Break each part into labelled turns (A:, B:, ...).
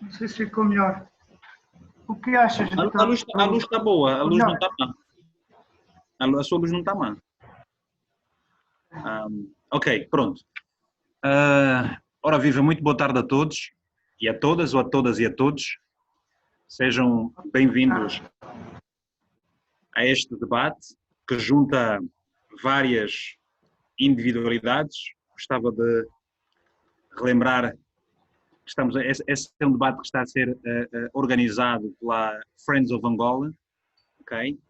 A: Não sei se ficou melhor. O que achas?
B: A luz está boa, a luz não está má. A sua luz não está má. Ok, pronto. Ora viva, muito boa tarde a todos e a todas, ou a todas e a todos. Sejam bem-vindos a este debate que junta várias individualidades. Gostava de relembrar que esse é um debate que está a ser organizado pela Friends of Angola, ok?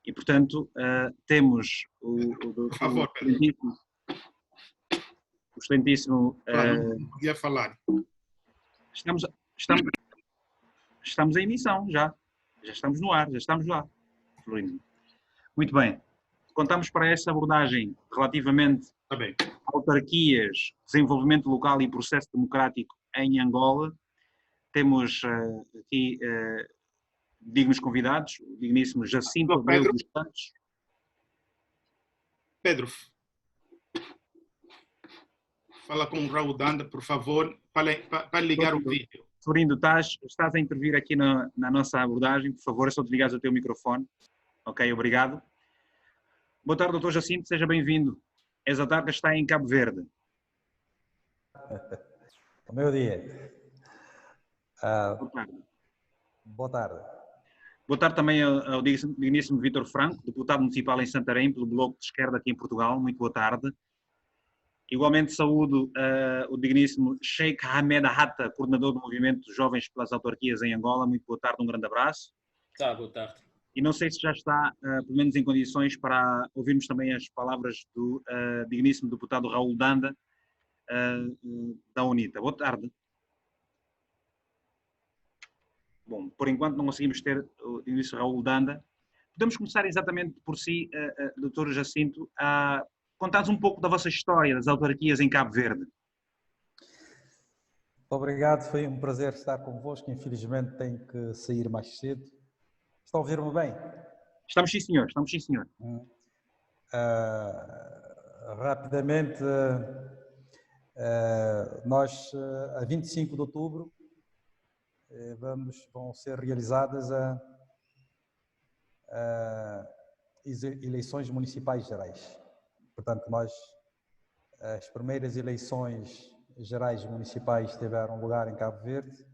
B: E, portanto, temos
C: Por favor,
B: o excelentíssimo...
C: não podia falar.
B: Estamos em emissão, já estamos no ar, já estamos lá, Florindo. Muito bem. Contamos para esta abordagem relativamente
C: Tá bem.
B: a autarquias, desenvolvimento local e processo democrático em Angola. Temos aqui dignos convidados, o digníssimo Jacinto Abreu dos Santos.
C: Pedro, fala com o Raul Danda, por favor, para ligar o vídeo.
B: Florindo, estás a intervir aqui na nossa abordagem, por favor, é só desligares o teu microfone. Ok, obrigado. Boa tarde, doutor Jacinto, seja bem-vindo. Essa tarde está em Cabo Verde.
D: O meu dia.
B: Boa tarde.
D: Boa tarde.
B: Boa tarde também ao digníssimo Vítor Franco, deputado municipal em Santarém, pelo Bloco de Esquerda aqui em Portugal. Muito boa tarde. Igualmente saúdo o digníssimo Sheikh Ahmed Hatta, coordenador do Movimento dos Jovens pelas Autarquias em Angola. Muito boa tarde, um grande abraço.
E: Tá, boa tarde.
B: E não sei se já está, pelo menos em condições, para ouvirmos também as palavras do digníssimo deputado Raul Danda, da UNITA. Boa tarde. Bom, por enquanto não conseguimos ter o digníssimo Raul Danda. Podemos começar exatamente por si, doutor Jacinto, a contar-nos um pouco da vossa história das autarquias em Cabo Verde.
D: Obrigado, foi um prazer estar convosco. Infelizmente tenho que sair mais cedo. Estão a ouvir-me bem?
B: Estamos sim, senhor. Estamos sim, senhor.
D: Rapidamente, nós, a 25 de outubro, vão ser realizadas eleições municipais gerais. Portanto, as primeiras eleições gerais municipais tiveram lugar em Cabo Verde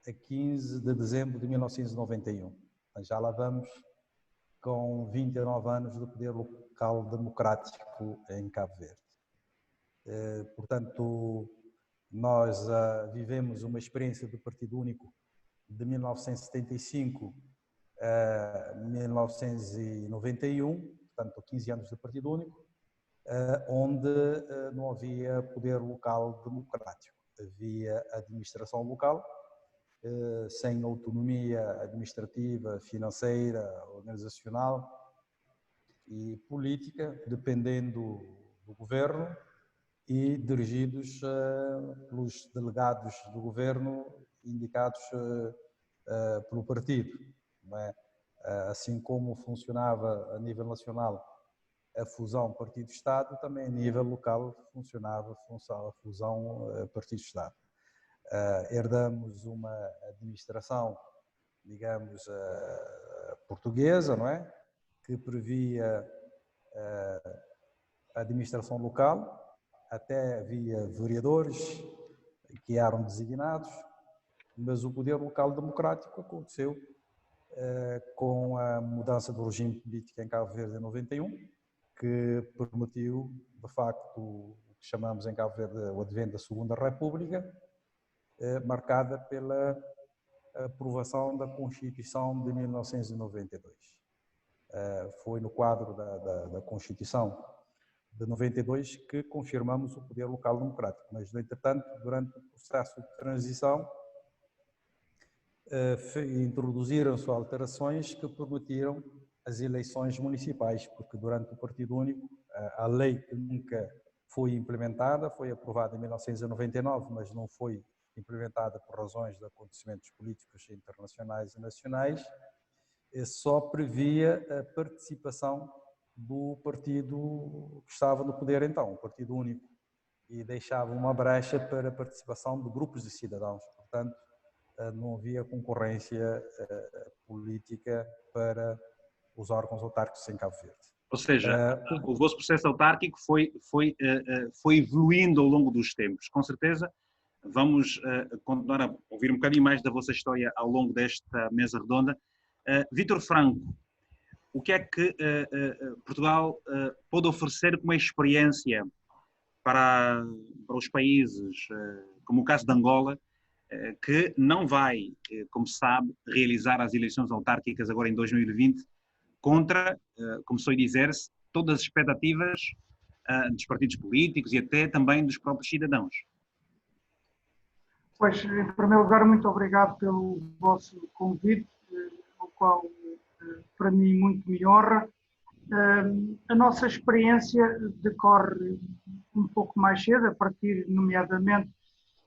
D: a 15 de dezembro de 1991. Já lá vamos com 29 anos do poder local democrático em Cabo Verde. Portanto, nós vivemos uma experiência do Partido Único de 1975 a 1991, portanto 15 anos do Partido Único, onde não havia poder local democrático. Havia administração local, sem autonomia administrativa, financeira, organizacional e política, dependendo do governo e dirigidos pelos delegados do governo indicados pelo partido. Não é? Assim como funcionava a nível nacional a fusão partido-Estado, também a nível local funcionava a fusão partido-Estado. Herdamos uma administração, digamos, portuguesa, não é? Que previa a administração local, até havia vereadores que eram designados, mas o poder local democrático aconteceu com a mudança do regime político em Cabo Verde em 91, que permitiu, de facto, o que chamamos em Cabo Verde o advento da Segunda República, marcada pela aprovação da Constituição de 1992. Foi no quadro da Constituição de 92 que confirmamos o poder local democrático, mas, no entretanto, durante o processo de transição, introduziram-se alterações que permitiram as eleições municipais, porque durante o Partido Único, a lei que nunca foi implementada, foi aprovada em 1999, mas não foi implementada por razões de acontecimentos políticos internacionais e nacionais, só previa a participação do partido que estava no poder então, o Partido Único, e deixava uma brecha para a participação de grupos de cidadãos. Portanto, não havia concorrência política para os órgãos autárquicos em Cabo Verde.
B: Ou seja, o vosso processo autárquico foi evoluindo ao longo dos tempos. Com certeza, vamos continuar a ouvir um bocadinho mais da vossa história ao longo desta mesa redonda. Vítor Franco, o que é que Portugal pode oferecer como experiência para os países, como o caso de Angola, que não vai, como se sabe, realizar as eleições autárquicas agora em 2020, contra, começou a dizer-se, todas as expectativas dos partidos políticos e até também dos próprios cidadãos?
A: Pois, em primeiro lugar, muito obrigado pelo vosso convite, o qual, para mim, muito me honra. A nossa experiência decorre um pouco mais cedo, a partir, nomeadamente,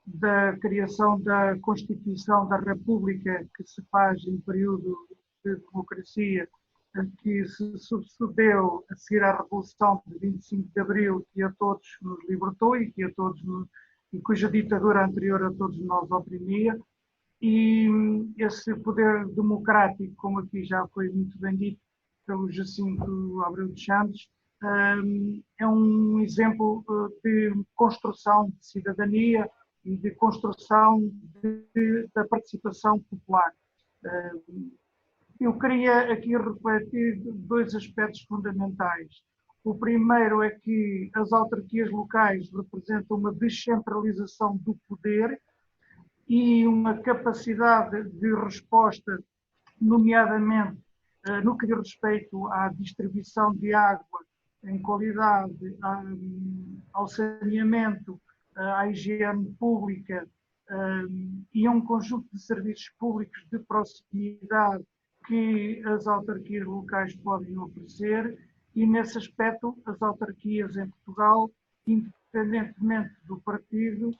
A: da criação da Constituição da República, que se faz em período de democracia, que se sucedeu a seguir à Revolução de 25 de Abril, que a todos nos libertou e que a todos e cuja ditadura anterior a todos nós oprimia. E esse poder democrático, como aqui já foi muito bem dito pelo Jacinto Abreu dos Santos, é um exemplo de construção de cidadania e de construção da participação popular. Eu queria aqui refletir dois aspectos fundamentais. O primeiro é que as autarquias locais representam uma descentralização do poder e uma capacidade de resposta, nomeadamente no que diz respeito à distribuição de água em qualidade, ao saneamento, à higiene pública e a um conjunto de serviços públicos de proximidade que as autarquias locais podem oferecer, e nesse aspecto as autarquias em Portugal, independentemente do partido,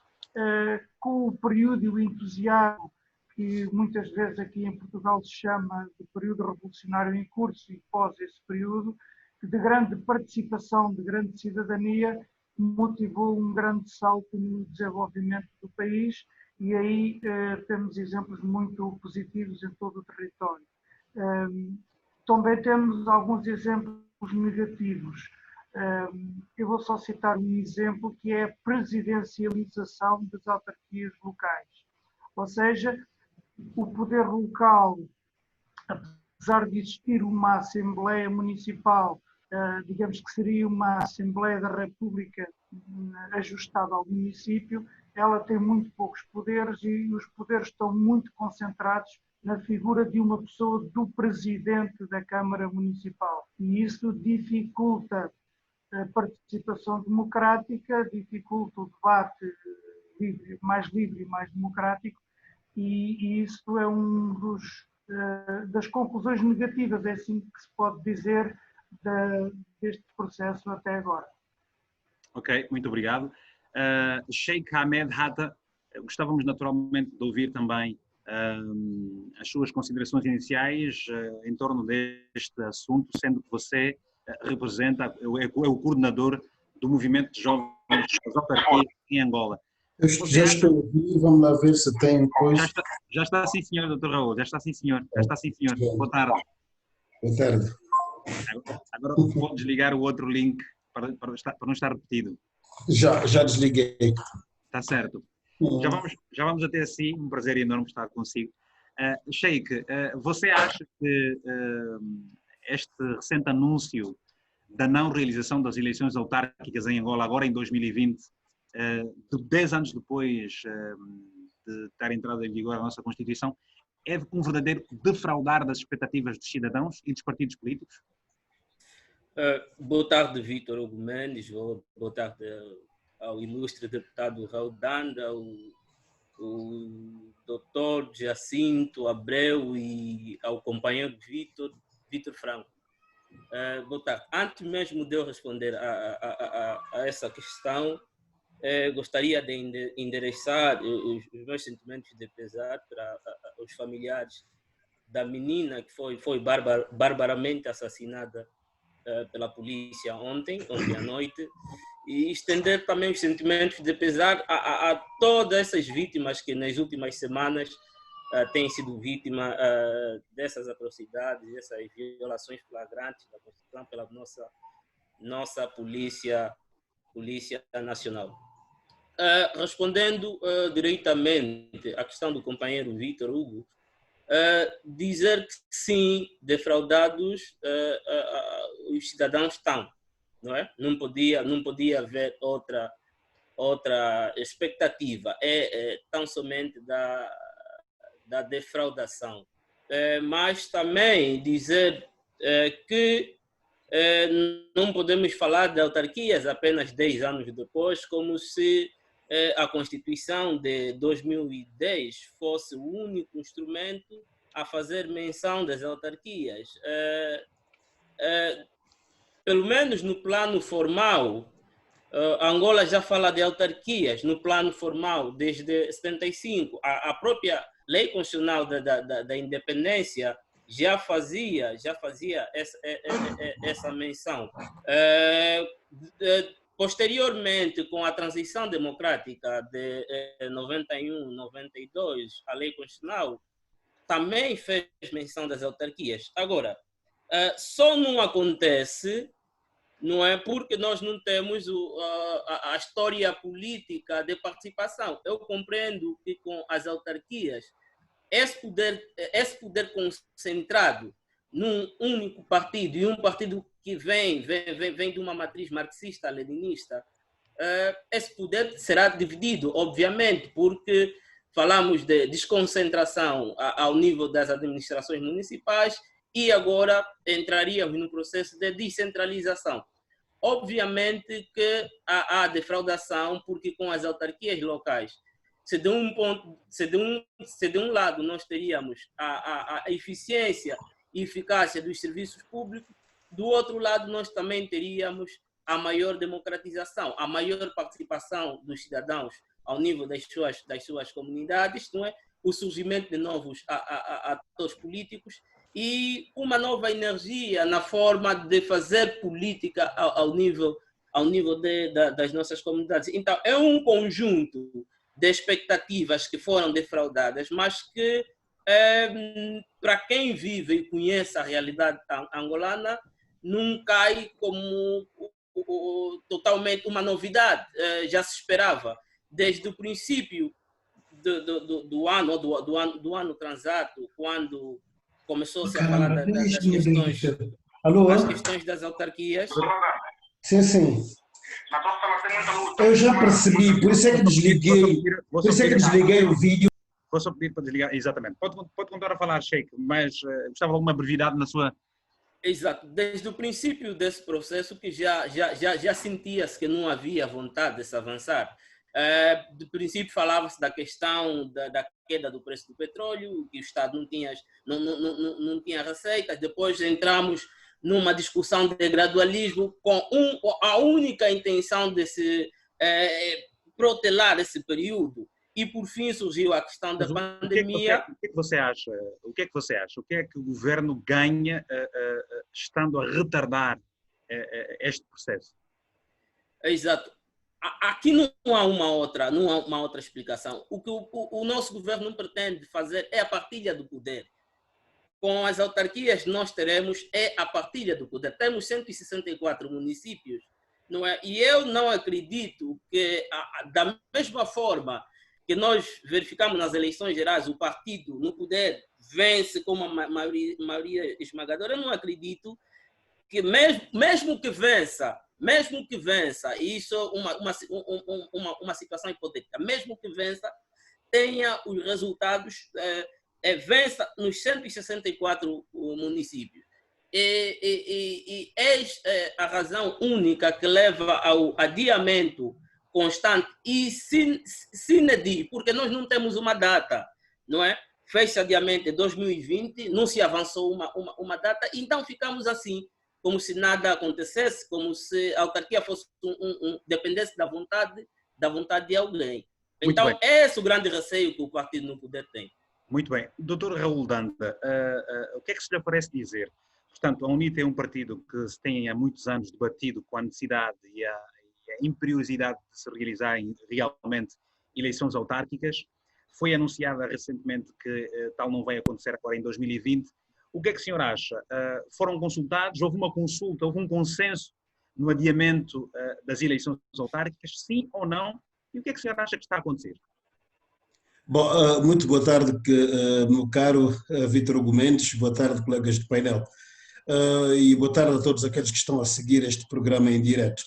A: com o período e o entusiasmo que muitas vezes aqui em Portugal se chama de período revolucionário em curso e pós esse período, de grande participação, de grande cidadania, motivou um grande salto no desenvolvimento do país, e aí temos exemplos muito positivos em todo o território. Também temos alguns exemplos negativos. Eu vou só citar um exemplo, que é a presidencialização das autarquias locais. Ou seja, o poder local, apesar de existir uma Assembleia Municipal, digamos que seria uma Assembleia da República ajustada ao município, ela tem muito poucos poderes e os poderes estão muito concentrados na figura de uma pessoa, do presidente da Câmara Municipal. E isso dificulta a participação democrática, dificulta o debate mais livre e mais democrático, e isso é das conclusões negativas, é assim que se pode dizer, deste processo até agora.
B: Ok, muito obrigado. Sheikh Ahmed Hatta, gostávamos naturalmente de ouvir também as suas considerações iniciais em torno deste assunto, sendo que você representa, é o coordenador do movimento de jovens das autarquias em Angola.
E: Eu já estou aqui, vamos lá ver se tem coisa.
B: Já está sim, senhor, Dr. Raul, já está sim, senhor. Já está sim, senhor. Boa tarde.
E: Boa tarde.
B: Agora vou desligar o outro link para não estar repetido.
E: Já desliguei.
B: Está certo. Já vamos até assim, um prazer enorme estar consigo. Sheikh, você acha que este recente anúncio da não realização das eleições autárquicas em Angola, agora em 2020, 10 anos depois de ter entrado em vigor a nossa Constituição, é um verdadeiro defraudar das expectativas dos cidadãos e dos partidos políticos?
F: Boa tarde, Vítor Hugo Mendes. Boa tarde ao ilustre deputado Raul Danda, ao doutor Jacinto Abreu e ao companheiro Vítor Franco. Boa tarde. Antes mesmo de eu responder a essa questão, gostaria de endereçar os meus sentimentos de pesar para os familiares da menina que foi barbaramente assassinada pela polícia ontem à noite, e estender também os sentimentos de pesar a todas essas vítimas que nas últimas semanas têm sido vítima dessas atrocidades, dessas violações flagrantes da Constituição pela nossa Polícia Nacional. Respondendo diretamente à questão do companheiro Vítor Hugo, dizer que sim, defraudados os cidadãos estão, não é? Não podia haver outra expectativa, tão somente da defraudação. Mas também dizer que não podemos falar de autarquias apenas 10 anos depois, como se a Constituição de 2010 fosse o único instrumento a fazer menção das autarquias. Pelo menos no plano formal, Angola já fala de autarquias no plano formal desde 75. A própria Lei Constitucional da Independência já fazia essa menção. Posteriormente, com a transição democrática de 91, 92, a Lei Constitucional também fez menção das autarquias. Agora, só não acontece, não é porque nós não temos a história política de participação. Eu compreendo que com as autarquias, esse poder concentrado num único partido, e um partido que vem de uma matriz marxista-leninista, esse poder será dividido, obviamente, porque falamos de desconcentração ao nível das administrações municipais e agora entraríamos no processo de descentralização. Obviamente que há defraudação, porque com as autarquias locais, se de um lado nós teríamos a eficiência e eficácia dos serviços públicos, do outro lado nós também teríamos a maior democratização, a maior participação dos cidadãos ao nível das suas comunidades, não é? O surgimento de novos atores políticos e uma nova energia na forma de fazer política ao nível das nossas comunidades. Então, é um conjunto de expectativas que foram defraudadas, mas que, para quem vive e conhece a realidade angolana, não cai como totalmente uma novidade. Já se esperava desde o princípio do ano transato, quando começou-se a falar das questões das autarquias.
E: Sim, sim. Eu já percebi, por isso é que desliguei o vídeo.
B: Vou só pedir para desligar, exatamente. Pode continuar a falar, Sheikh, mas gostava de alguma brevidade na sua...
F: Exato. Desde o princípio desse processo que já sentia-se que não havia vontade de se avançar. De princípio falava-se da questão da queda do preço do petróleo, que o Estado não tinha receitas. Depois entramos numa discussão de gradualismo com a única intenção de se protelar esse período. E por fim surgiu a questão da pandemia.
B: O que é que você acha? O que é que o governo ganha estando a retardar este processo?
F: Exato. Aqui não há uma outra explicação. O que o nosso governo não pretende fazer é a partilha do poder. Com as autarquias nós teremos a partilha do poder. Temos 164 municípios, não é? E eu não acredito que, da mesma forma que nós verificamos nas eleições gerais, o partido no poder vence com uma maioria esmagadora, eu não acredito que mesmo que vença, e isso é uma situação hipotética, mesmo que vença, tenha os resultados, vença nos 164 municípios. E eis a razão única que leva ao adiamento constante e sine, porque nós não temos uma data, não é? Fez-se adiamento em 2020, não se avançou uma data, então ficamos assim, como se nada acontecesse, como se a autarquia fosse dependesse da vontade de alguém. Então, esse é o grande receio que o partido no poder tem.
B: Muito bem. Doutor Raul Danda, o que é que se lhe parece dizer? Portanto, a UNITA é um partido que se tem há muitos anos debatido com a necessidade e a imperiosidade de se realizarem realmente eleições autárquicas. foi anunciada recentemente que tal não vai acontecer agora em 2020. O que é que o senhor acha? Foram consultados? Houve uma consulta? Houve um consenso no adiamento das eleições autárquicas? Sim ou não? E o que é que o senhor acha que está a acontecer?
E: Bom, muito boa tarde, meu caro Vítor Hugo Mendes, boa tarde, colegas do painel, e boa tarde a todos aqueles que estão a seguir este programa em direto.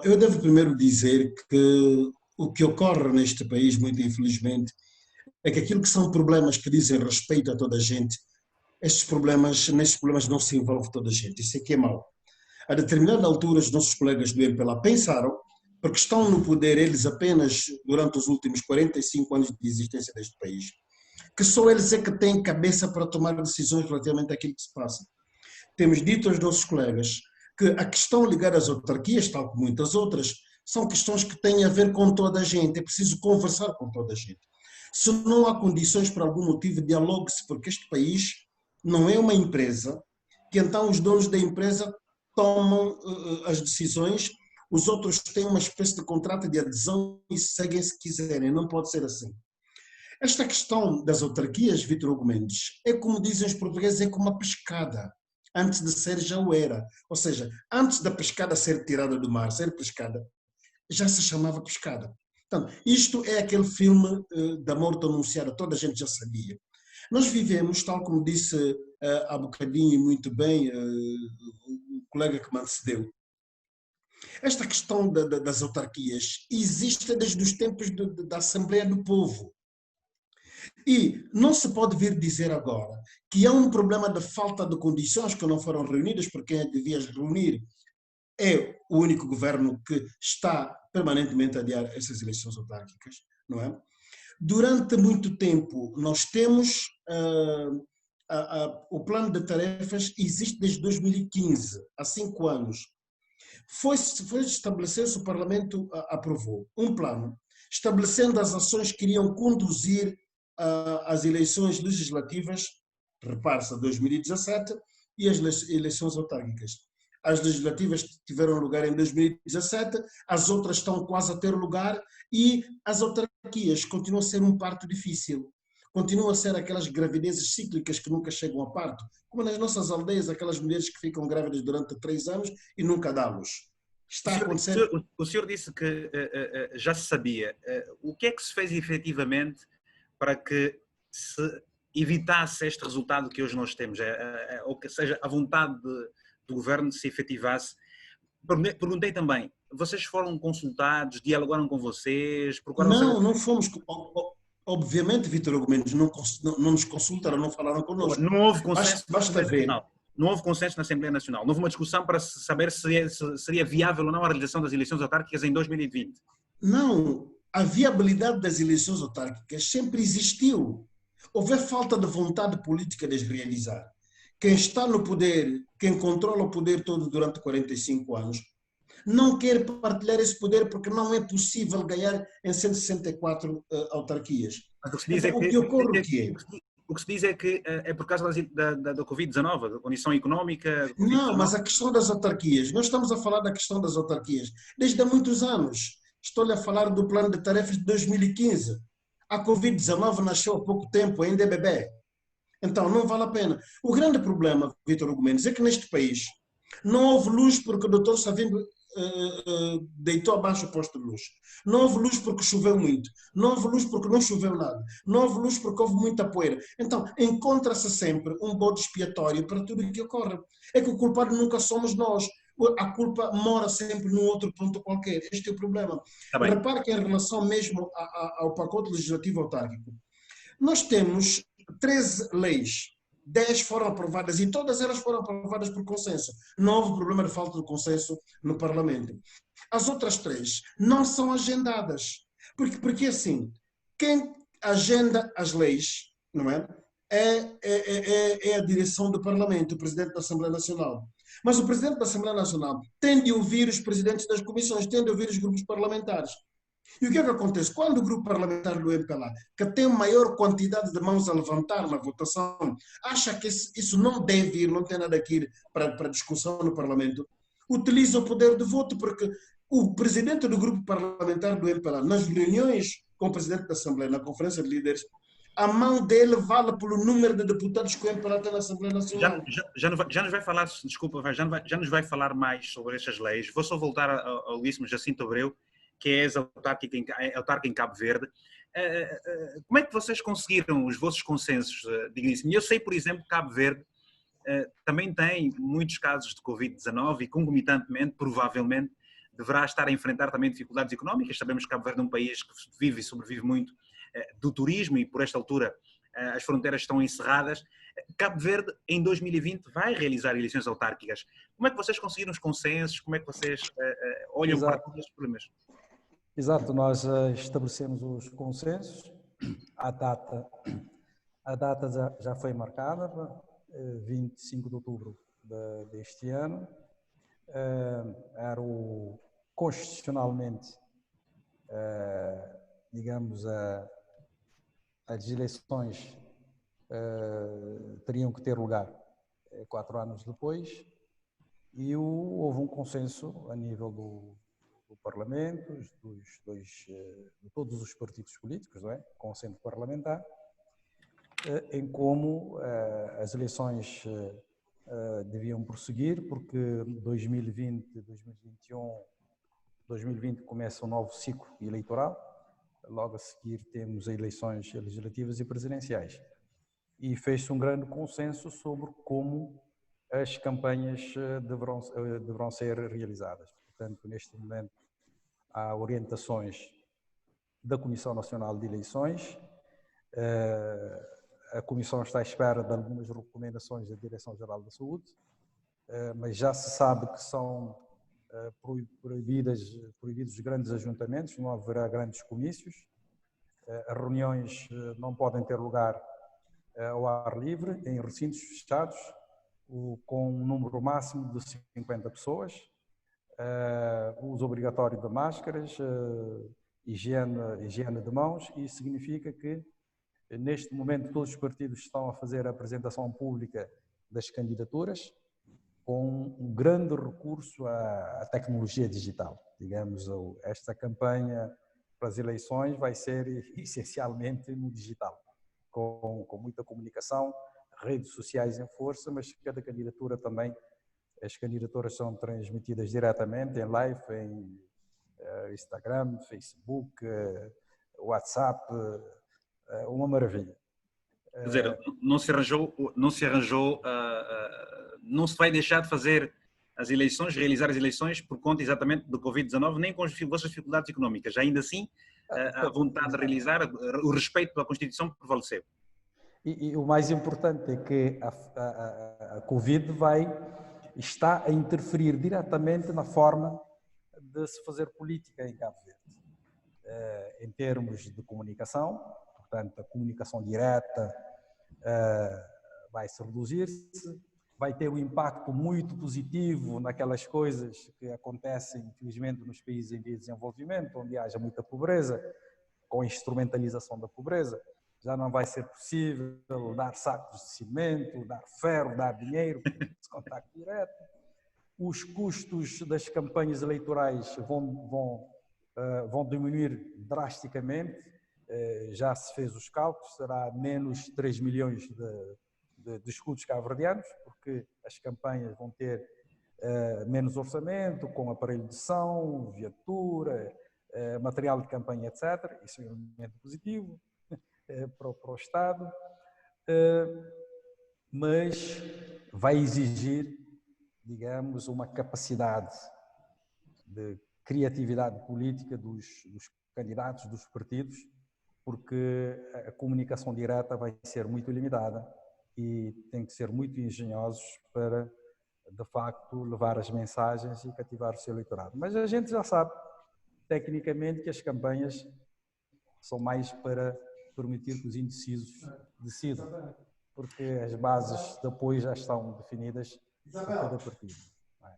E: Eu devo primeiro dizer que o que ocorre neste país, muito infelizmente, é que aquilo que são problemas que dizem respeito a toda a gente, nestes problemas não se envolve toda a gente, isso é que é mau. A determinada altura, os nossos colegas do MPLA pensaram, porque estão no poder eles apenas durante os últimos 45 anos de existência deste país, que só eles é que têm cabeça para tomar decisões relativamente àquilo que se passa. Temos dito aos nossos colegas que a questão ligada às autarquias, tal como muitas outras, são questões que têm a ver com toda a gente, é preciso conversar com toda a gente. Se não há condições por algum motivo, dialogue-se, porque este país não é uma empresa, que então os donos da empresa tomam as decisões, os outros têm uma espécie de contrato de adesão e seguem se quiserem, não pode ser assim. Esta questão das autarquias, Vítor Hugo Mendes, é como dizem os portugueses, é como a pescada. Antes de ser, já o era. Ou seja, antes da pescada ser tirada do mar, ser pescada, já se chamava pescada. Então, isto é aquele filme da morte anunciada, toda a gente já sabia. Nós vivemos, tal como disse há bocadinho muito bem o colega que me antecedeu, esta questão das autarquias existe desde os tempos da Assembleia do Povo. E não se pode vir dizer agora que há um problema de falta de condições que não foram reunidas, porque quem devia reunir é o único governo que está permanentemente a adiar essas eleições autárquicas, não é? Durante muito tempo nós temos o plano de tarefas, existe desde 2015, há 5 anos. Foi estabelecer-se, o Parlamento aprovou um plano estabelecendo as ações que iriam conduzir às eleições legislativas, repare-se, 2017, e as eleições autárquicas. As legislativas tiveram lugar em 2017, as outras estão quase a ter lugar e as autarquias continuam a ser um parto difícil. Continuam a ser aquelas gravidezes cíclicas que nunca chegam a parto, como nas nossas aldeias, aquelas mulheres que ficam grávidas durante 3 anos e nunca dá luz. Está a acontecer...
B: O senhor disse que já se sabia. O que é que se fez efetivamente para que se evitasse este resultado que hoje nós temos? Ou que seja, a vontade do governo se efetivasse? Perguntei também, vocês foram consultados, dialogaram com vocês?
E: Não fomos... Obviamente, Vítor Hugo Mendes, não nos consultaram, não falaram connosco.
B: Não houve consenso
E: basta ver.
B: Não houve consenso na Assembleia Nacional. Não houve uma discussão para saber se seria viável ou não a realização das eleições autárquicas em 2020.
E: Não, a viabilidade das eleições autárquicas sempre existiu. Houve falta de vontade política de as realizar. Quem está no poder, quem controla o poder todo durante 45 anos, não quer partilhar esse poder porque não é possível ganhar em 164 autarquias.
B: Mas o que se diz o que se diz é que é por causa da Covid-19, da condição económica...
E: Não, mas a questão das autarquias, nós estamos a falar da questão das autarquias desde há muitos anos. Estou-lhe a falar do plano de tarefas de 2015. A Covid-19 nasceu há pouco tempo, ainda é bebê. Então, não vale a pena. O grande problema, Vítor Hugo Mendes, é que neste país não houve luz porque o doutor Savimbi deitou abaixo o posto de luz. Não houve luz porque choveu muito. Não houve luz porque não choveu nada. Não houve luz porque houve muita poeira. Então, encontra-se sempre um bode expiatório para tudo o que ocorre. É que o culpado nunca somos nós. A culpa mora sempre num outro ponto qualquer. Este é o problema. Repare que em relação mesmo ao pacote legislativo autárquico, nós temos 13 leis. 10 foram aprovadas e todas elas foram aprovadas por consenso. Não houve problema de falta de consenso no Parlamento. As outras 3 não são agendadas. Porque assim, quem agenda as leis, não é? É a direção do Parlamento, o Presidente da Assembleia Nacional. Mas o Presidente da Assembleia Nacional tem de ouvir os presidentes das comissões, tem de ouvir os grupos parlamentares. E o que é que acontece? Quando o grupo parlamentar do MPLA, que tem maior quantidade de mãos a levantar na votação, acha que isso não deve ir, não tem nada que ir para discussão no Parlamento, utiliza o poder de voto, porque o presidente do grupo parlamentar do MPLA, nas reuniões com o presidente da Assembleia, na Conferência de Líderes, a mão dele vale pelo número de deputados que o MPLA tem na Assembleia Nacional.
B: Já nos vai falar, desculpa, já nos vai falar mais sobre estas leis. Vou só voltar ao Ilíssimo Jacinto Abreu, que é autarca em Cabo Verde. Como é que vocês conseguiram os vossos consensos, digníssimo? Eu sei, por exemplo, que Cabo Verde também tem muitos casos de Covid-19 e, concomitantemente, provavelmente, deverá estar a enfrentar também dificuldades económicas. Sabemos que Cabo Verde é um país que vive e sobrevive muito do turismo e, por esta altura, as fronteiras estão encerradas. Cabo Verde, em 2020, vai realizar eleições autárquicas. Como é que vocês conseguiram os consensos? Como é que vocês olham para todos estes problemas?
D: Exato, nós estabelecemos os consensos. A data já foi marcada, 25 de outubro deste ano. Era constitucionalmente, digamos, as eleições teriam que ter lugar 4 anos depois, e houve um consenso a nível do Parlamento, de todos os partidos políticos, não é? Consenso parlamentar, em como as eleições deviam prosseguir, porque 2020, 2021, 2020 começa um novo ciclo eleitoral, logo a seguir temos eleições legislativas e presidenciais. E fez-se um grande consenso sobre como as campanhas deverão ser realizadas. Portanto, neste momento há orientações da Comissão Nacional de Eleições. A Comissão está à espera de algumas recomendações da Direção-Geral da Saúde, mas já se sabe que são proibidos os grandes ajuntamentos, não haverá grandes comícios, as reuniões não podem ter lugar ao ar livre, em recintos fechados, com um número máximo de 50 pessoas, uso obrigatório de máscaras, higiene de mãos, e isso significa que, neste momento, todos os partidos estão a fazer a apresentação pública das candidaturas com um grande recurso à tecnologia digital. Digamos, esta campanha para as eleições vai ser essencialmente no digital, com muita comunicação, redes sociais em força, mas cada candidatura também, as candidaturas são transmitidas diretamente em live, em Instagram, Facebook, WhatsApp, uma maravilha.
B: Quer dizer, não se vai deixar de fazer as eleições, realizar as eleições por conta exatamente do Covid-19, nem com as vossas dificuldades económicas. Ainda assim, a vontade de realizar, o respeito pela Constituição prevaleceu.
D: E o mais importante é que a Covid está a interferir diretamente na forma de se fazer política em Cabo Verde. Em termos de comunicação, portanto, a comunicação direta vai se reduzir-se, vai ter um impacto muito positivo naquelas coisas que acontecem, infelizmente, nos países em via de desenvolvimento, onde haja muita pobreza, com a instrumentalização da pobreza. Já não vai ser possível dar sacos de cimento, dar ferro, dar dinheiro, esse contacto direto. Os custos das campanhas eleitorais vão diminuir drasticamente. Já se fez os cálculos, será menos 3 milhões de escudos cabo-verdianos, porque as campanhas vão ter menos orçamento, com aparelho de som, viatura, material de campanha, etc. Isso é um elemento positivo para o Estado, mas vai exigir, digamos, uma capacidade de criatividade política dos candidatos, dos partidos, porque a comunicação direta vai ser muito limitada e tem que ser muito engenhosos para, de facto, levar as mensagens e cativar o seu eleitorado. Mas a gente já sabe, tecnicamente, que as campanhas são mais para permitir que os indecisos decidam, porque as bases de apoio já estão definidas por cada partido.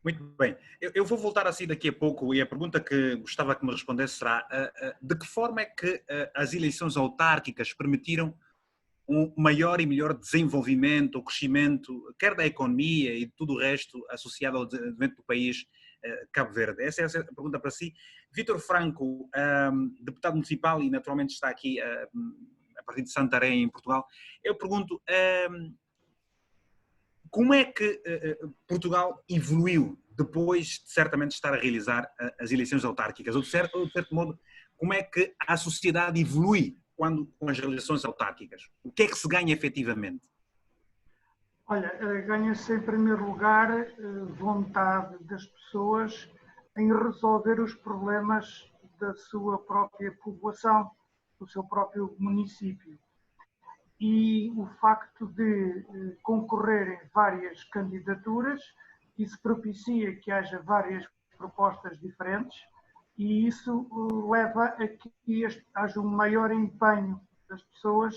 B: Muito bem. Eu vou voltar assim daqui a pouco, e a pergunta que gostava que me respondesse será: de que forma é que as eleições autárquicas permitiram um maior e melhor desenvolvimento, o crescimento, quer da economia e de tudo o resto associado ao desenvolvimento do país Cabo Verde? Essa é a pergunta para si. Vítor Franco, deputado municipal e naturalmente está aqui a partir de Santarém, em Portugal. Eu pergunto, como é que Portugal evoluiu depois de certamente estar a realizar as eleições autárquicas? Ou de certo modo, como é que a sociedade evolui com as eleições autárquicas? O que é que se ganha efetivamente?
A: Olha, ganha-se em primeiro lugar vontade das pessoas em resolver os problemas da sua própria população, do seu próprio município. E o facto de concorrerem várias candidaturas, isso propicia que haja várias propostas diferentes e isso leva a que haja um maior empenho das pessoas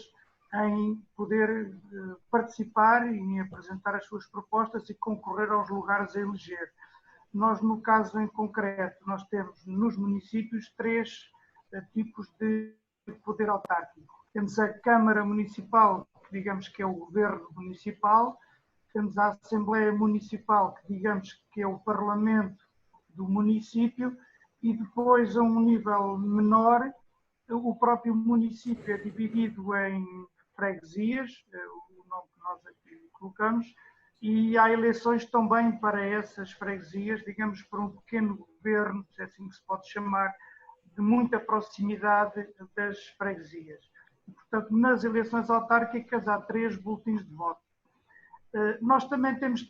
A: em poder participar e em apresentar as suas propostas e concorrer aos lugares a eleger. Nós, no caso em concreto, nós temos nos municípios 3 tipos de poder autárquico. Temos a Câmara Municipal, que digamos que é o governo municipal, temos a Assembleia Municipal, que digamos que é o Parlamento do município, e depois, a um nível menor, o próprio município é dividido em freguesias, o nome que nós aqui colocamos, e há eleições também para essas freguesias, digamos, por um pequeno governo, se é assim que se pode chamar, de muita proximidade das freguesias. Portanto, nas eleições autárquicas há 3 boletins de voto. Nós também temos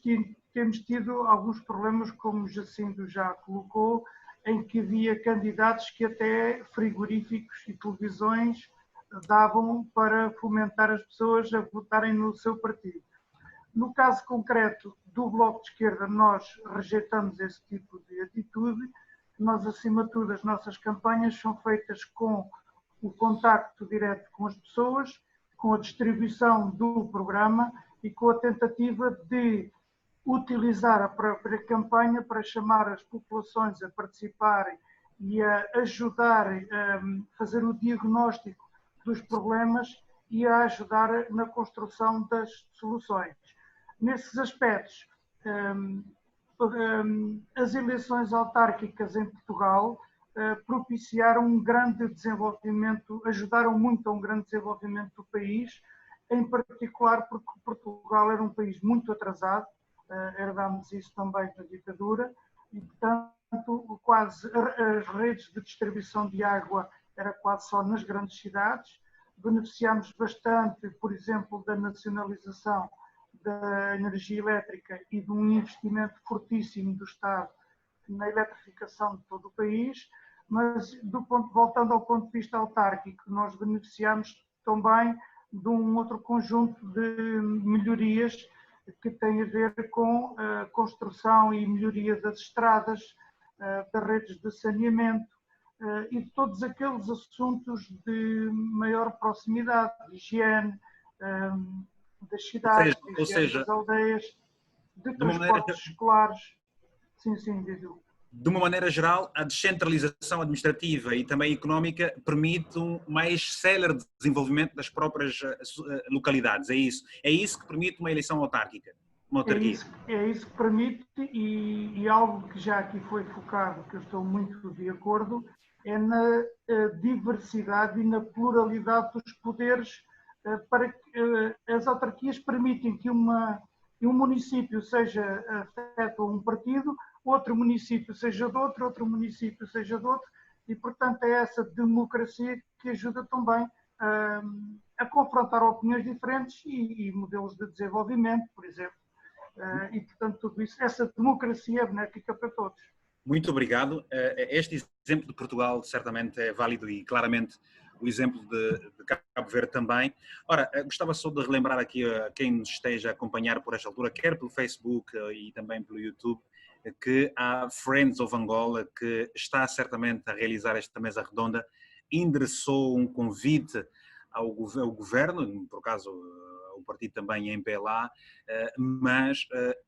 A: tido alguns problemas, como Jacinto já colocou, em que havia candidatos que até frigoríficos e televisões davam para fomentar as pessoas a votarem no seu partido. No caso concreto do Bloco de Esquerda, nós rejeitamos esse tipo de atitude. Nós, acima de tudo, as nossas campanhas são feitas com o contacto direto com as pessoas, com a distribuição do programa e com a tentativa de utilizar a própria campanha para chamar as populações a participarem e a ajudar a fazer o diagnóstico dos problemas e a ajudar na construção das soluções. Nesses aspectos, as eleições autárquicas em Portugal propiciaram um grande desenvolvimento, ajudaram muito a um grande desenvolvimento do país, em particular porque Portugal era um país muito atrasado, herdámos isso também da ditadura, e portanto quase as redes de distribuição de água era quase só nas grandes cidades. Beneficiámos bastante, por exemplo, da nacionalização da energia elétrica e de um investimento fortíssimo do Estado na eletrificação de todo o país, mas voltando ao ponto de vista autárquico, nós beneficiamos também de um outro conjunto de melhorias que têm a ver com a construção e melhoria das estradas, das redes de saneamento e de todos aqueles assuntos de maior proximidade, de higiene das cidades, de higiene das aldeias, de transportes escolares. Sim, Didu.
B: De uma maneira geral, a descentralização administrativa e também económica permite um mais célere desenvolvimento das próprias localidades. É isso. É isso que permite uma eleição autárquica.
A: É isso que permite e algo que já aqui foi focado, que eu estou muito de acordo, é na diversidade e na pluralidade dos poderes para que as autarquias permitem que um município seja afeto a um partido, outro município seja de outro município seja de outro, e portanto é essa democracia que ajuda também a confrontar opiniões diferentes e modelos de desenvolvimento, por exemplo. E portanto tudo isso, essa democracia é benéfica para todos.
B: Muito obrigado. Este exemplo de Portugal certamente é válido e claramente o exemplo de Cabo Verde também. Ora, gostava só de relembrar aqui a quem nos esteja a acompanhar por esta altura, quer pelo Facebook e também pelo YouTube, que a Friends of Angola, que está certamente a realizar esta mesa redonda, endereçou um convite ao governo, por acaso o partido também é MPLA, mas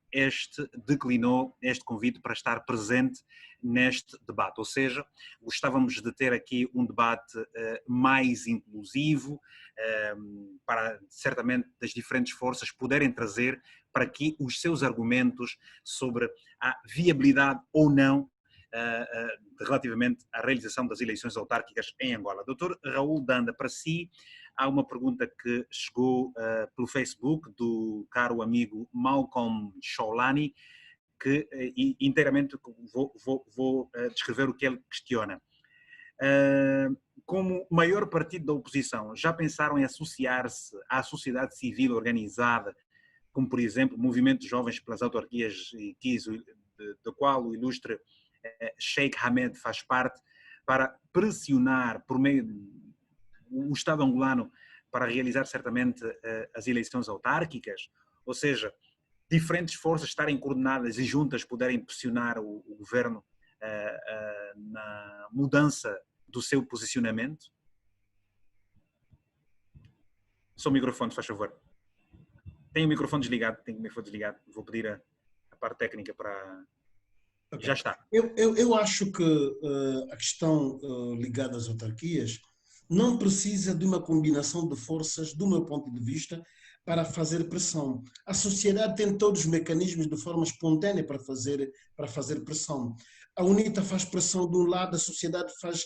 B: este declinou este convite para estar presente neste debate. Ou seja, gostávamos de ter aqui um debate mais inclusivo, para certamente das diferentes forças poderem trazer para que os seus argumentos sobre a viabilidade ou não relativamente à realização das eleições autárquicas em Angola. Dr. Raul Danda, para si, há uma pergunta que chegou pelo Facebook do caro amigo Malcolm Sholani, que inteiramente vou descrever o que ele questiona. Como maior partido da oposição, já pensaram em associar-se à sociedade civil organizada, como por exemplo o Movimento de Jovens pelas Autarquias, do qual o ilustre Sheikh Hamed faz parte, para pressionar por meio do Estado angolano para realizar certamente as eleições autárquicas? Ou seja, diferentes forças estarem coordenadas e juntas poderem pressionar o governo na mudança do seu posicionamento? Só o microfone, faz favor. Tem o microfone desligado, Vou pedir a parte técnica para... Okay. Já está.
E: Eu acho que a questão ligada às autarquias não precisa de uma combinação de forças, do meu ponto de vista, para fazer pressão. A sociedade tem todos os mecanismos de forma espontânea para fazer pressão. A UNITA faz pressão de um lado, a sociedade faz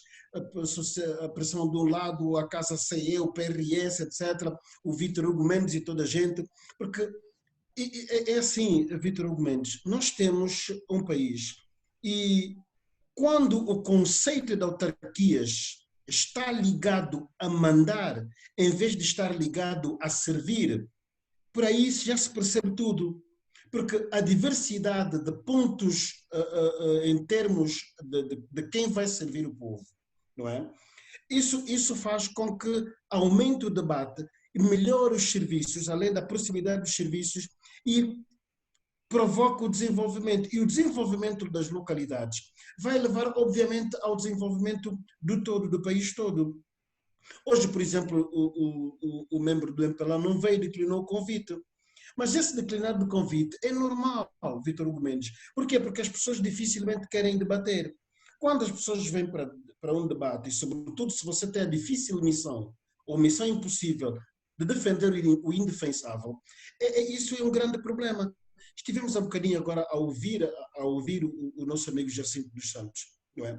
E: a pressão de um lado, a Casa CE, o PRS, etc., o Vítor Hugo Mendes e toda a gente, porque é assim, Vítor Hugo Mendes, nós temos um país e quando o conceito de autarquias está ligado a mandar, em vez de estar ligado a servir, por aí já se percebe tudo. Porque a diversidade de pontos em termos de quem vai servir o povo, não é? Isso faz com que aumente o debate e melhore os serviços, além da proximidade dos serviços, e provoca o desenvolvimento. E o desenvolvimento das localidades vai levar, obviamente, ao desenvolvimento do país todo. Hoje, por exemplo, o membro do MPLA não veio, declinou o convite. Mas esse declinar do convite é normal, Vítor Hugo Mendes. Por quê? Porque as pessoas dificilmente querem debater. Quando as pessoas vêm para um debate, e sobretudo se você tem a difícil missão, ou missão impossível, de defender o indefensável, isso é um grande problema. Estivemos há um bocadinho agora a ouvir o nosso amigo Jacinto dos Santos, não é?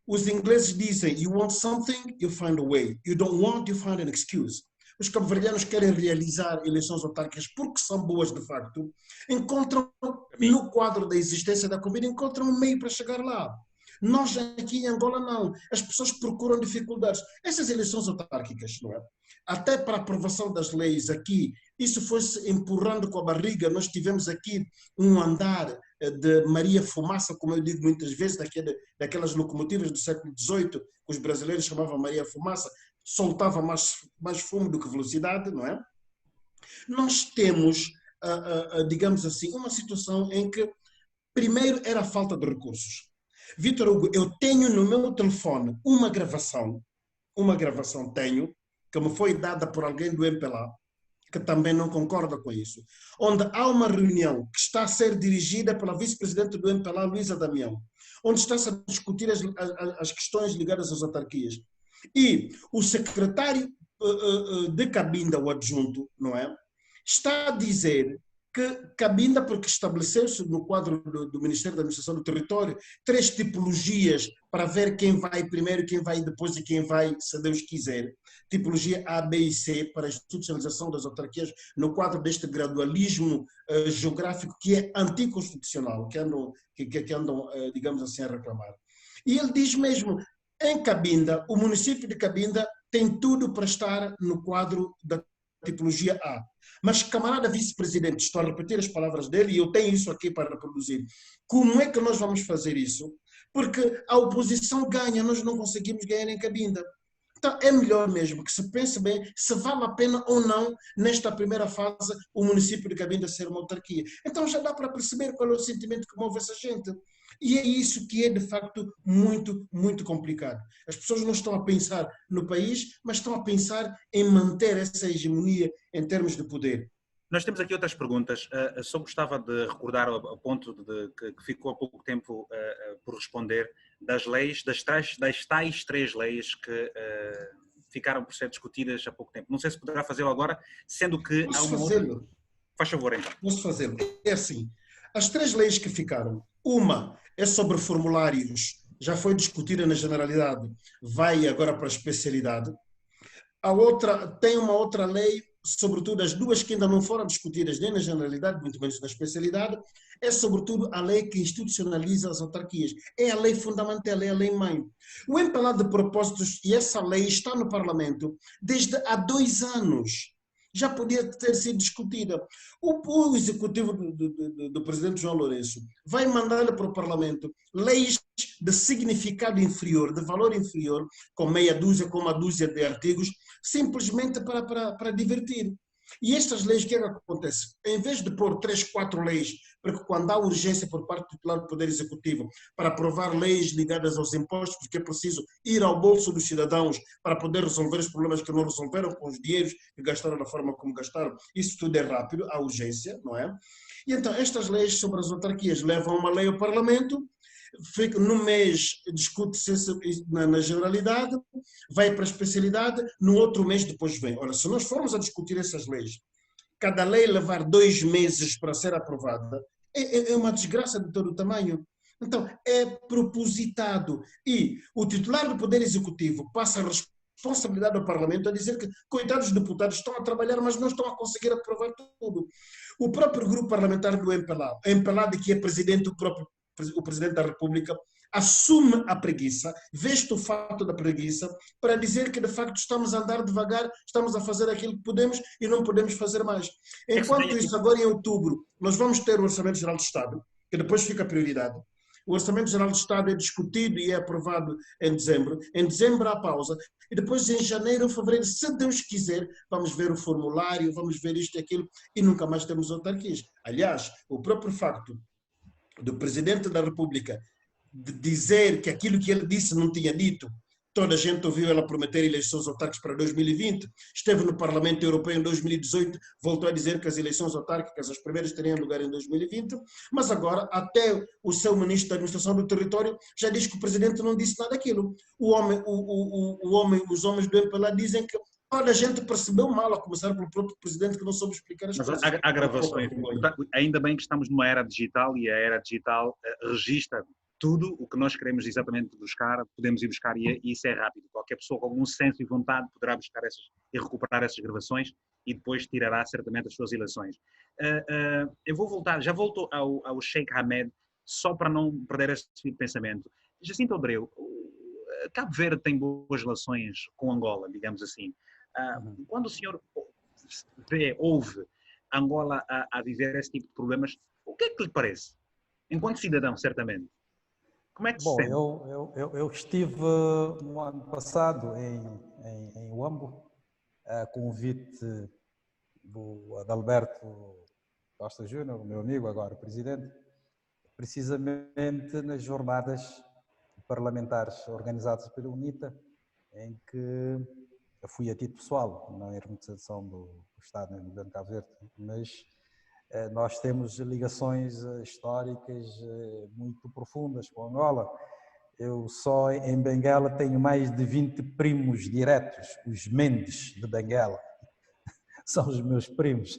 E: Os ingleses dizem, you want something, you find a way. You don't want, you find an excuse. Os cabo-verdianos querem realizar eleições autárquicas porque são boas de facto, encontram no quadro da existência da Covid, encontram um meio para chegar lá. Nós aqui em Angola não. As pessoas procuram dificuldades. Essas eleições autárquicas, não é? Até para a aprovação das leis aqui, isso foi-se empurrando com a barriga. Nós tivemos aqui um andar de Maria Fumaça, como eu digo muitas vezes, daquelas locomotivas do século XVIII, que os brasileiros chamavam Maria Fumaça, soltava mais fumo do que velocidade, não é? Nós temos, digamos assim, uma situação em que, primeiro, era a falta de recursos. Vítor Hugo, eu tenho no meu telefone uma gravação tenho, que me foi dada por alguém do MPLA, que também não concorda com isso, onde há uma reunião que está a ser dirigida pela vice-presidente do MPLA, Luísa Damião, onde está-se a discutir as questões ligadas às autarquias. E o secretário de Cabinda, o adjunto, não é? Está a dizer que Cabinda, porque estabeleceu-se no quadro do Ministério da Administração do Território 3 tipologias para ver quem vai primeiro, quem vai depois e quem vai, se Deus quiser. Tipologia A, B e C para a institucionalização das autarquias no quadro deste gradualismo geográfico que é anticonstitucional, que andam, digamos assim, a reclamar. E ele diz mesmo, em Cabinda, o município de Cabinda tem tudo para estar no quadro da tipologia A. Mas, camarada vice-presidente, estou a repetir as palavras dele e eu tenho isso aqui para reproduzir. Como é que nós vamos fazer isso? Porque a oposição ganha, nós não conseguimos ganhar em Cabinda. Então, é melhor mesmo que se pense bem se vale a pena ou não, nesta primeira fase, o município de Cabinda ser uma autarquia. Então, já dá para perceber qual é o sentimento que move essa gente. E é isso que é, de facto, muito, muito complicado. As pessoas não estão a pensar no país, mas estão a pensar em manter essa hegemonia em termos de poder.
B: Nós temos aqui outras perguntas. Só gostava de recordar o ponto que ficou há pouco tempo por responder das leis, das tais 3 leis que ficaram por ser discutidas há pouco tempo. Não sei se poderá fazê-lo agora, sendo que
E: há uma outra...
B: Faz favor, então.
E: Posso fazer? É assim, as 3 leis que ficaram, uma é sobre formulários, já foi discutida na generalidade, vai agora para a especialidade. A outra, tem uma outra lei, sobretudo as 2 que ainda não foram discutidas nem na generalidade, muito menos na especialidade, é sobretudo a lei que institucionaliza as autarquias. É a lei fundamental, é a lei mãe. O MPLA de propósitos, e essa lei está no Parlamento desde há 2 anos. Já podia ter sido discutida. O executivo do presidente João Lourenço vai mandar para o Parlamento leis de significado inferior, de valor inferior, com meia dúzia, com uma dúzia de artigos, simplesmente para divertir. E estas leis, o que é que acontece? Em vez de pôr 3, 4 leis, para que quando há urgência por parte do titular do Poder Executivo para aprovar leis ligadas aos impostos, porque é preciso ir ao bolso dos cidadãos para poder resolver os problemas que não resolveram com os dinheiros que gastaram da forma como gastaram, isso tudo é rápido, há urgência, não é? E então estas leis sobre as autarquias levam uma lei ao Parlamento, no mês discute-se na generalidade, vai para a especialidade, no outro mês depois vem. Ora, se nós formos a discutir essas leis, cada lei levar 2 meses para ser aprovada, é uma desgraça de todo o tamanho. Então, é propositado. E o titular do Poder Executivo passa a responsabilidade ao Parlamento a dizer que, coitados deputados, estão a trabalhar, mas não estão a conseguir aprovar tudo. O próprio grupo parlamentar do MPLA, de que é presidente o Presidente da República, assume a preguiça, veste o fato da preguiça, para dizer que de facto estamos a andar devagar, estamos a fazer aquilo que podemos e não podemos fazer mais. Enquanto isso, agora em outubro, nós vamos ter o Orçamento Geral do Estado, que depois fica a prioridade. O Orçamento Geral do Estado é discutido e é aprovado em dezembro. Em dezembro há pausa. E depois em janeiro, fevereiro, se Deus quiser, vamos ver o formulário, vamos ver isto e aquilo, e nunca mais temos autarquias. Aliás, o próprio facto do Presidente da República de dizer que aquilo que ele disse não tinha dito. Toda a gente ouviu ela prometer eleições autárquicas para 2020, esteve no Parlamento Europeu em 2018, voltou a dizer que as eleições autárquicas, as primeiras, teriam lugar em 2020, mas agora até o seu ministro da Administração do Território já diz que o Presidente não disse nada daquilo. Os homens do MPLA dizem que toda a gente percebeu mal, a começar pelo próprio Presidente, que não soube explicar as coisas.
B: Mas há gravações. Ainda bem que estamos numa era digital e a era digital registra tudo o que nós queremos exatamente buscar, podemos ir buscar e isso é rápido. Qualquer pessoa com algum senso e vontade poderá buscar e recuperar essas gravações e depois tirará certamente as suas eleições. Eu vou voltar, já volto ao Sheikh Ahmed, só para não perder esse tipo de pensamento. Jacinto Abreu, Cabo Verde tem boas relações com Angola, digamos assim. Quando o senhor ouve Angola a viver esse tipo de problemas, o que é que lhe parece? Enquanto cidadão, certamente. Como é que se sente?
D: Eu estive no ano passado em Huambo, a convite do Adalberto Costa Júnior, meu amigo, agora presidente, precisamente nas jornadas parlamentares organizadas pela UNITA, em que eu fui a título pessoal, não em representação do Estado nem do Governo de Cabo Verde, mas nós temos ligações históricas muito profundas com Angola. Eu só em Benguela tenho mais de 20 primos diretos, os Mendes de Benguela, são os meus primos.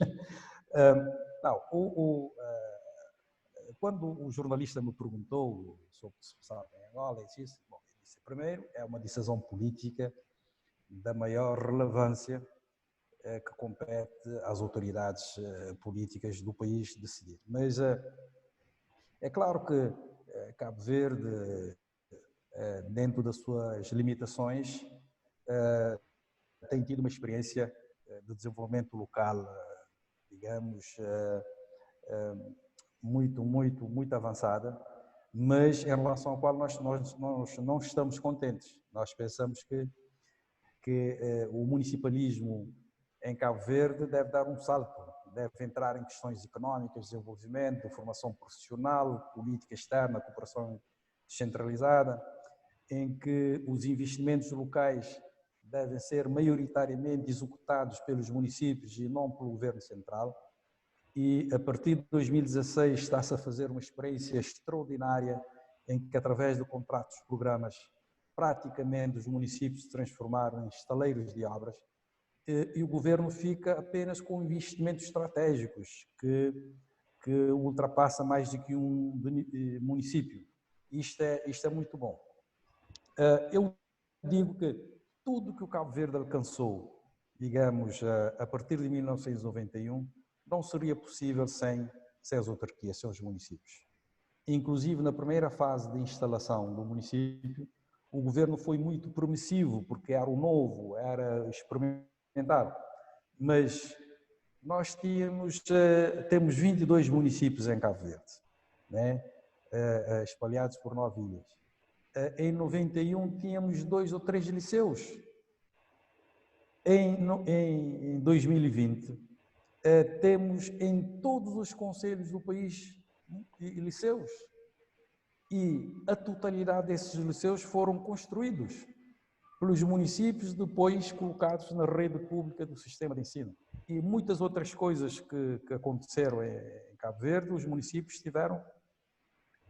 D: Quando o jornalista me perguntou sobre o que se passava em Angola, eu disse, primeiro, é uma decisão política da maior relevância que compete às autoridades políticas do país decidir. Mas é claro que Cabo Verde, dentro das suas limitações, tem tido uma experiência de desenvolvimento local, digamos, muito avançada, mas em relação ao qual nós não estamos contentes. Nós pensamos que o municipalismo em Cabo Verde deve dar um salto, deve entrar em questões económicas, desenvolvimento, de formação profissional, política externa, cooperação descentralizada, em que os investimentos locais devem ser maioritariamente executados pelos municípios e não pelo governo central. E a partir de 2016 está-se a fazer uma experiência extraordinária em que, através de contratos de programas, praticamente os municípios se transformaram em estaleiros de obras. e o governo fica apenas com investimentos estratégicos que ultrapassa mais de que um município. Isto é muito bom. Eu digo que tudo que o Cabo Verde alcançou, digamos, a partir de 1991, não seria possível sem as autarquias, sem os municípios. Inclusive, na primeira fase de instalação do município, o governo foi muito permissivo, porque era o novo, era experimentar. Mas nós temos 22 municípios em Cabo Verde, né? Espalhados por 9 ilhas. Em 91 tínhamos 2 ou 3 liceus. Em 2020 temos em todos os concelhos do país liceus. E a totalidade desses liceus foram construídos pelos municípios, depois colocados na rede pública do sistema de ensino. E muitas outras coisas que aconteceram em Cabo Verde, os municípios estiveram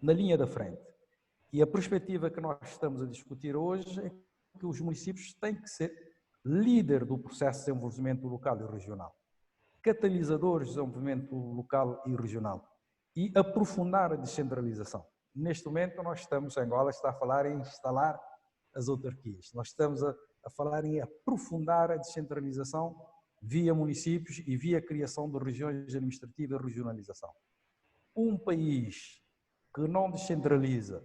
D: na linha da frente. E a perspectiva que nós estamos a discutir hoje é que os municípios têm que ser líder do processo de desenvolvimento local e regional, catalisadores de desenvolvimento local e regional e aprofundar a descentralização. Neste momento, nós estamos, em Angola, está a falar em instalar as autarquias. Nós estamos a falar em aprofundar a descentralização via municípios e via criação de regiões administrativas e regionalização. Um país que não descentraliza,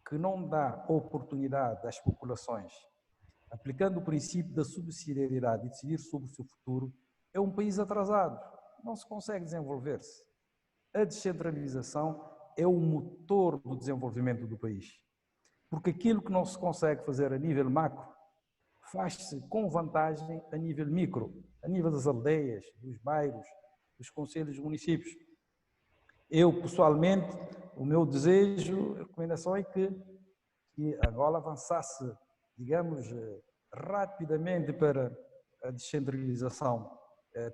D: que não dá oportunidade às populações, aplicando o princípio da subsidiariedade e decidir sobre o seu futuro, é um país atrasado, não se consegue desenvolver-se. A descentralização é o motor do desenvolvimento do país, porque aquilo que não se consegue fazer a nível macro, faz-se com vantagem a nível micro, a nível das aldeias, dos bairros, dos concelhos, dos municípios. Eu, pessoalmente, o meu desejo, a recomendação é que Angola avançasse, digamos, rapidamente para a descentralização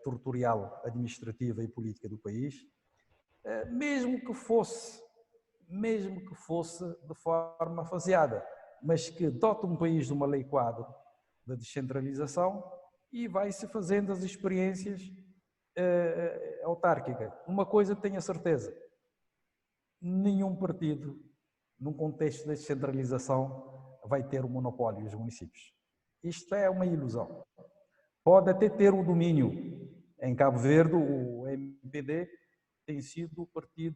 D: territorial, administrativa e política do país, mesmo que fosse de forma faseada, mas que dote um país de uma lei quadro da descentralização e vai-se fazendo as experiências autárquicas. Uma coisa tenho a certeza, nenhum partido, num contexto de descentralização, vai ter o monopólio dos municípios. Isto é uma ilusão. Pode até ter o domínio. Em Cabo Verde, o MPD tem sido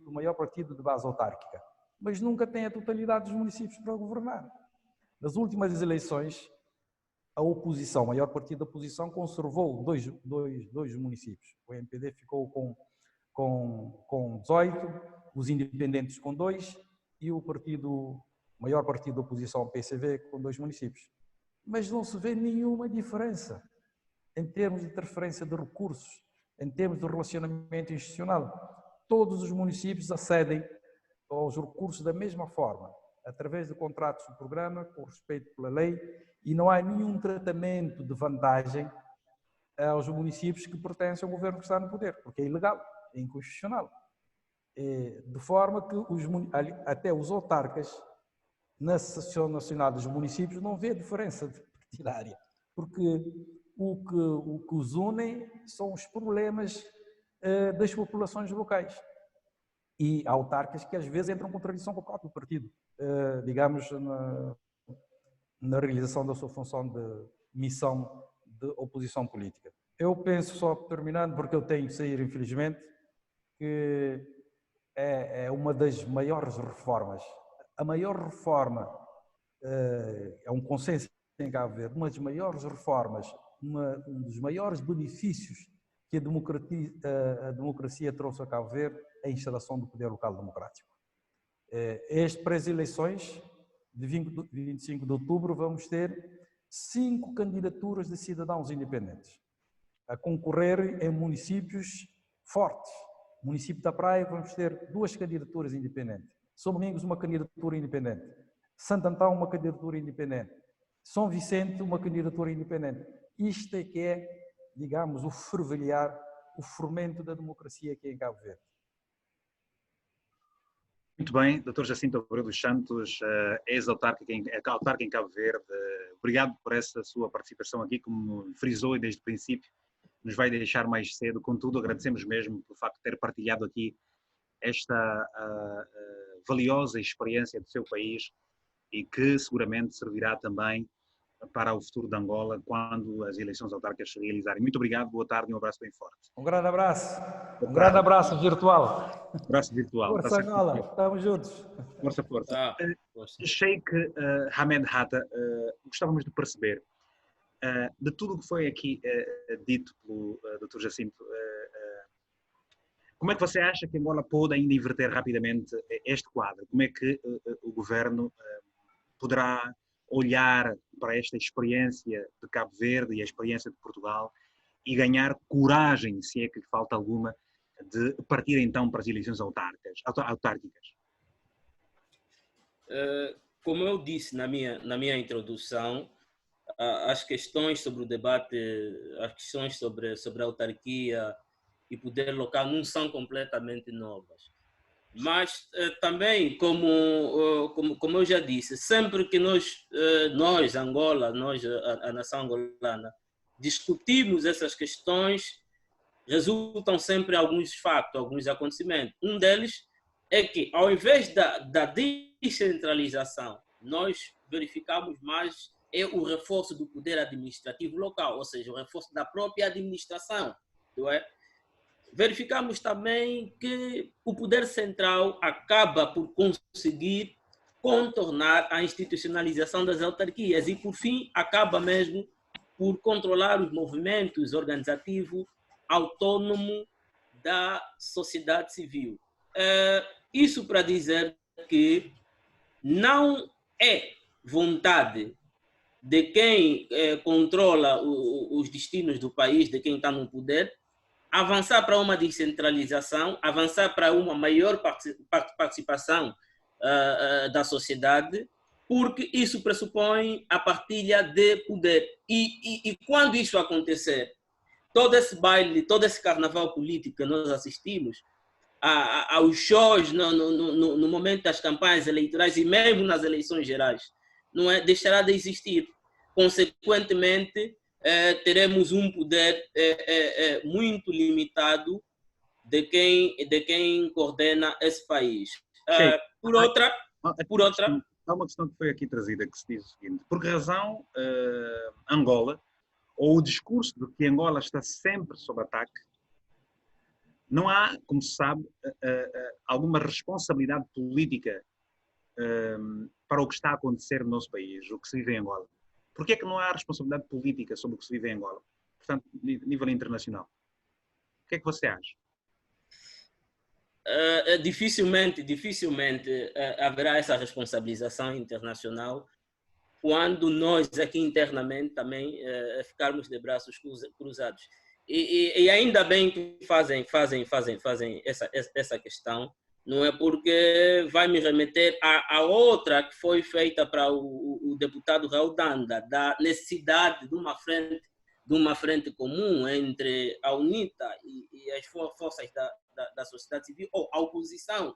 D: o maior partido de base autárquica, mas nunca tem a totalidade dos municípios para governar. Nas últimas eleições, a oposição, o maior partido da oposição, conservou dois municípios. O MPD ficou com 18, os independentes com 2 e o maior partido da oposição, o PCV, com 2 municípios. Mas não se vê nenhuma diferença em termos de transferência de recursos, em termos de relacionamento institucional. Todos os municípios acedem aos recursos da mesma forma, através de contratos de programa, com respeito pela lei, e não há nenhum tratamento de vantagem aos municípios que pertencem ao governo que está no poder, porque é ilegal, é inconstitucional. De forma que até os autarcas, na Associação Nacional dos Municípios, não vê diferença partidária, porque o que os unem são os problemas das populações locais. E há autarcas que às vezes entram em contradição com o próprio partido, digamos, na realização da sua função de missão de oposição política. Eu penso, só terminando, porque eu tenho que sair, infelizmente, que é uma das maiores reformas. A maior reforma, é um consenso em Cabo Verde, uma das maiores reformas, um dos maiores benefícios que a democracia trouxe a Cabo Verde é a instalação do poder local democrático. Para as eleições de 25 de outubro vamos ter 5 candidaturas de cidadãos independentes a concorrer em municípios fortes. Município da Praia vamos ter 2 candidaturas independentes. São Domingos, uma candidatura independente. Santo Antão, uma candidatura independente. São Vicente, uma candidatura independente. Isto é que é, digamos, o fervilhar, o fermento da democracia aqui em Cabo Verde.
B: Muito bem, Dr. Jacinto Abreu dos Santos, ex-autarca em Cabo Verde. Obrigado por essa sua participação aqui, como frisou desde o princípio, nos vai deixar mais cedo. Contudo, agradecemos mesmo pelo facto de ter partilhado aqui esta valiosa experiência do seu país e que seguramente servirá também para o futuro de Angola quando as eleições autárquicas se realizarem. Muito obrigado, boa tarde e um abraço bem forte.
D: Um grande abraço. Um grande abraço virtual.
B: Abraço virtual.
D: Força Angola, estamos juntos.
B: Força, força.
F: Força.
B: Sheikh Hamed Hatta, gostávamos de perceber, de tudo o que foi aqui dito pelo Dr. Jacinto, como é que você acha que Angola pode ainda inverter rapidamente este quadro? Como é que o governo poderá olhar para esta experiência de Cabo Verde e a experiência de Portugal e ganhar coragem, se é que falta alguma, de partir então para as eleições autárquicas?
F: Como eu disse na minha introdução, as questões sobre o debate, as questões sobre a autarquia e poder local não são completamente novas. Mas também, como eu já disse, sempre que nós Angola, a nação angolana, discutimos essas questões, resultam sempre alguns fatos, alguns acontecimentos. Um deles é que, ao invés da descentralização, nós verificamos mais o reforço do poder administrativo local, ou seja, o reforço da própria administração, não é? Verificamos também que o poder central acaba por conseguir contornar a institucionalização das autarquias e, por fim, acaba mesmo por controlar os movimentos organizativos autônomos da sociedade civil. Isso para dizer que não é vontade de quem controla os destinos do país, de quem está no poder, avançar para uma descentralização, avançar para uma maior participação da sociedade, porque isso pressupõe a partilha de poder. E quando isso acontecer, todo esse baile, todo esse carnaval político que nós assistimos, aos shows no momento das campanhas eleitorais e mesmo nas eleições gerais, não é, deixará de existir. Consequentemente, teremos um poder muito limitado de quem coordena esse país. Por outra...
B: Há uma questão que foi aqui trazida que se diz o seguinte: por que razão Angola, ou o discurso de que Angola está sempre sob ataque, não há, como se sabe, alguma responsabilidade política para o que está a acontecer no nosso país, o que se vive em Angola? Por que é que não há responsabilidade política sobre o que se vive em Angola? Portanto, a nível internacional. O que é que você acha?
F: Dificilmente haverá essa responsabilização internacional quando nós aqui internamente também ficarmos de braços cruzados. E ainda bem que fazem essa questão, não é, porque vai me remeter a outra que foi feita para o deputado Raul Danda, da necessidade de uma frente comum entre a UNITA e as forças da sociedade civil, ou a oposição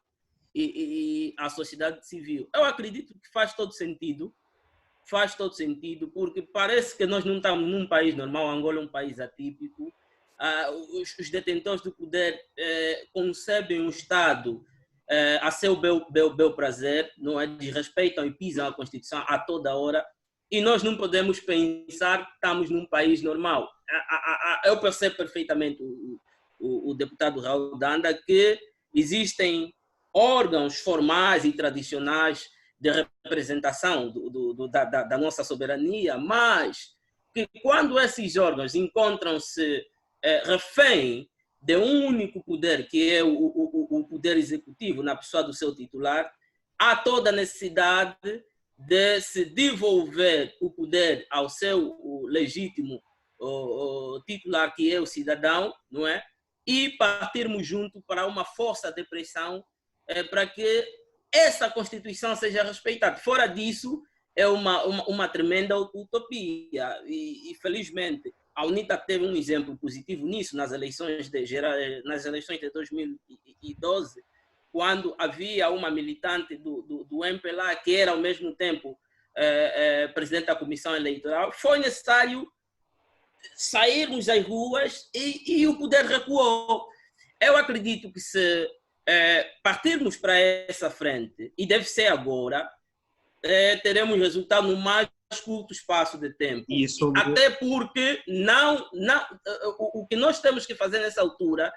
F: e a sociedade civil. Eu acredito que faz todo sentido, porque parece que nós não estamos num país normal. Angola é um país atípico. Os detentores do poder concebem o Estado a seu bel prazer, não é? Desrespeitam e pisam a Constituição a toda hora, e nós não podemos pensar que estamos num país normal. Eu percebo perfeitamente o deputado Raul Danda que existem órgãos formais e tradicionais de representação da nossa soberania, mas que quando esses órgãos encontram-se refém de um único poder, que é o poder executivo, na pessoa do seu titular, há toda a necessidade de se devolver o poder ao seu legítimo titular, que é o cidadão, não é? E partirmos junto para uma força de pressão para que essa Constituição seja respeitada. Fora disso, é uma tremenda utopia. E felizmente, a UNITA teve um exemplo positivo nisso nas eleições de 2012, quando havia uma militante do MPLA, que era ao mesmo tempo presidente da comissão eleitoral, foi necessário sairmos às ruas e o poder recuou. Eu acredito que se partirmos para essa frente, e deve ser agora, teremos resultado no mais curto espaço de tempo. Até porque o que nós temos que fazer nessa altura,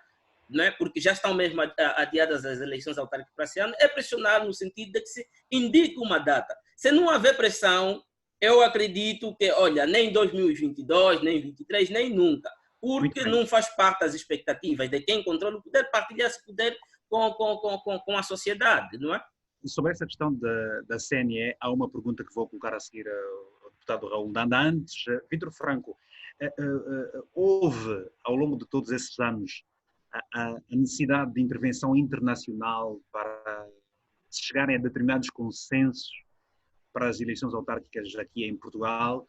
F: né, porque já estão mesmo adiadas as eleições autárquicas para esse ano, é pressionar no sentido de que se indique uma data. Se não haver pressão, eu acredito que, olha, nem 2022, nem 2023, nem nunca, porque não faz parte das expectativas de quem controla o poder partilhar esse poder com a sociedade, não é?
B: E sobre essa questão da CNE, há uma pergunta que vou colocar a seguir ao deputado Raul Danda. Antes, Vítor Franco, houve, ao longo de todos esses anos, a necessidade de intervenção internacional para se chegarem a determinados consensos para as eleições autárquicas aqui em Portugal?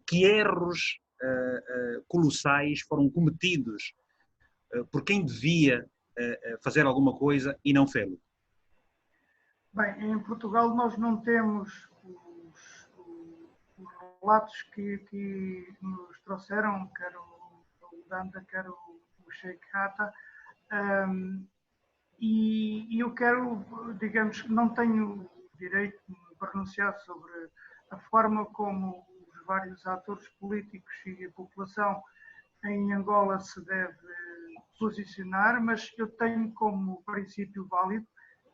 B: Que erros colossais foram cometidos por quem devia fazer alguma coisa e não fê-lo?
A: Bem, em Portugal nós não temos os relatos que nos trouxeram, quer o Danda, quer o Sheikh Hatta, e eu quero, digamos, não tenho direito de me pronunciar sobre a forma como os vários atores políticos e a população em Angola se deve posicionar, mas eu tenho como princípio válido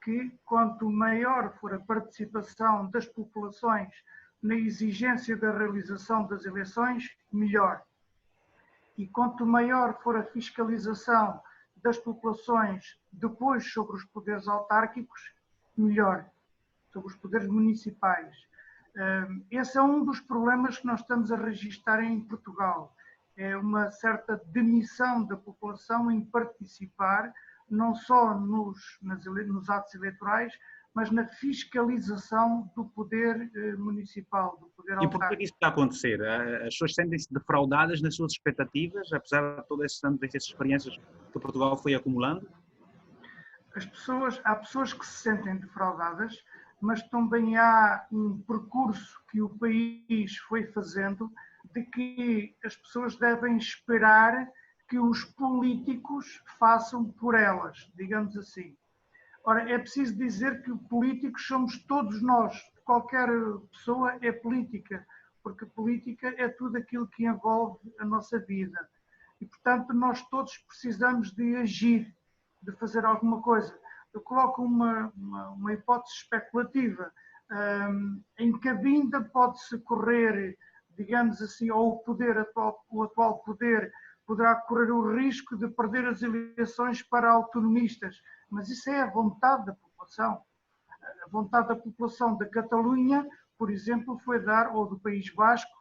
A: que quanto maior for a participação das populações na exigência da realização das eleições, melhor. E quanto maior for a fiscalização das populações depois sobre os poderes autárquicos, melhor, sobre os poderes municipais. Esse é um dos problemas que nós estamos a registrar em Portugal. É uma certa demissão da população em participar não só nos atos eleitorais, mas na fiscalização do poder municipal, do poder autárquico.
B: E por que isso está a acontecer? As pessoas sentem-se defraudadas nas suas expectativas, apesar de todas essas experiências que Portugal foi acumulando?
A: Há pessoas que se sentem defraudadas, mas também há um percurso que o país foi fazendo de que as pessoas devem esperar que os políticos façam por elas, digamos assim. Ora, é preciso dizer que políticos somos todos nós, qualquer pessoa é política, porque política é tudo aquilo que envolve a nossa vida. E, portanto, nós todos precisamos de agir, de fazer alguma coisa. Eu coloco uma hipótese especulativa. Em Cabinda pode-se correr, digamos assim, ou o atual poder poderá correr o risco de perder as eleições para autonomistas, mas isso é a vontade da população. A vontade da população da Catalunha, por exemplo, foi dar, ou do País Basco,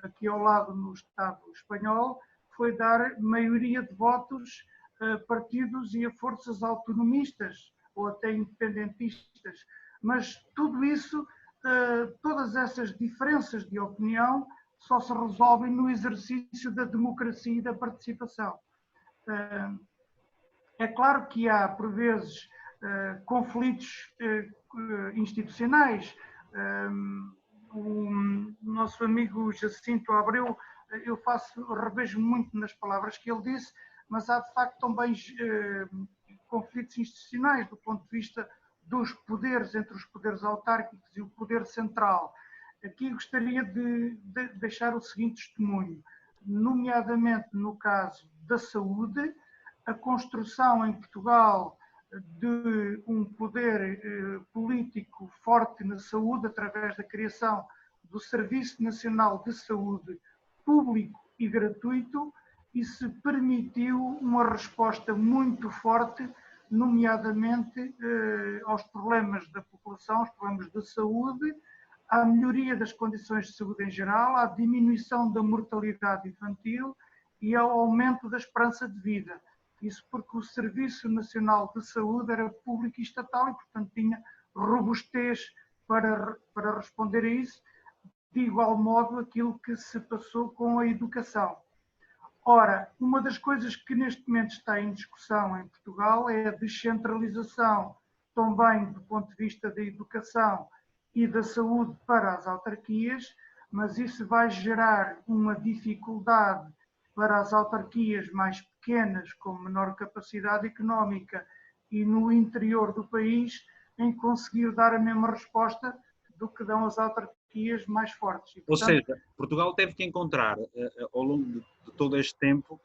A: aqui ao lado no Estado espanhol, foi dar maioria de votos a partidos e a forças autonomistas, ou até independentistas. Mas tudo isso, todas essas diferenças de opinião, só se resolvem no exercício da democracia e da participação. É claro que há, por vezes, conflitos institucionais. O nosso amigo Jacinto Abreu, eu revejo muito nas palavras que ele disse, mas há, de facto, também conflitos institucionais do ponto de vista dos poderes, entre os poderes autárquicos e o poder central. Aqui gostaria de deixar o seguinte testemunho, nomeadamente no caso da saúde, a construção em Portugal de um poder político forte na saúde, através da criação do Serviço Nacional de Saúde público e gratuito, isso permitiu uma resposta muito forte, nomeadamente aos problemas da população, aos problemas da saúde, à melhoria das condições de saúde em geral, à diminuição da mortalidade infantil e ao aumento da esperança de vida. Isso porque o Serviço Nacional de Saúde era público e estatal e, portanto, tinha robustez para responder a isso, de igual modo aquilo que se passou com a educação. Ora, uma das coisas que neste momento está em discussão em Portugal é a descentralização também do ponto de vista da educação e da saúde para as autarquias, mas isso vai gerar uma dificuldade para as autarquias mais pequenas, com menor capacidade económica e no interior do país, em conseguir dar a mesma resposta do que dão as autarquias mais fortes. E,
B: portanto, ou seja, Portugal teve que encontrar, ao longo de todo este tempo,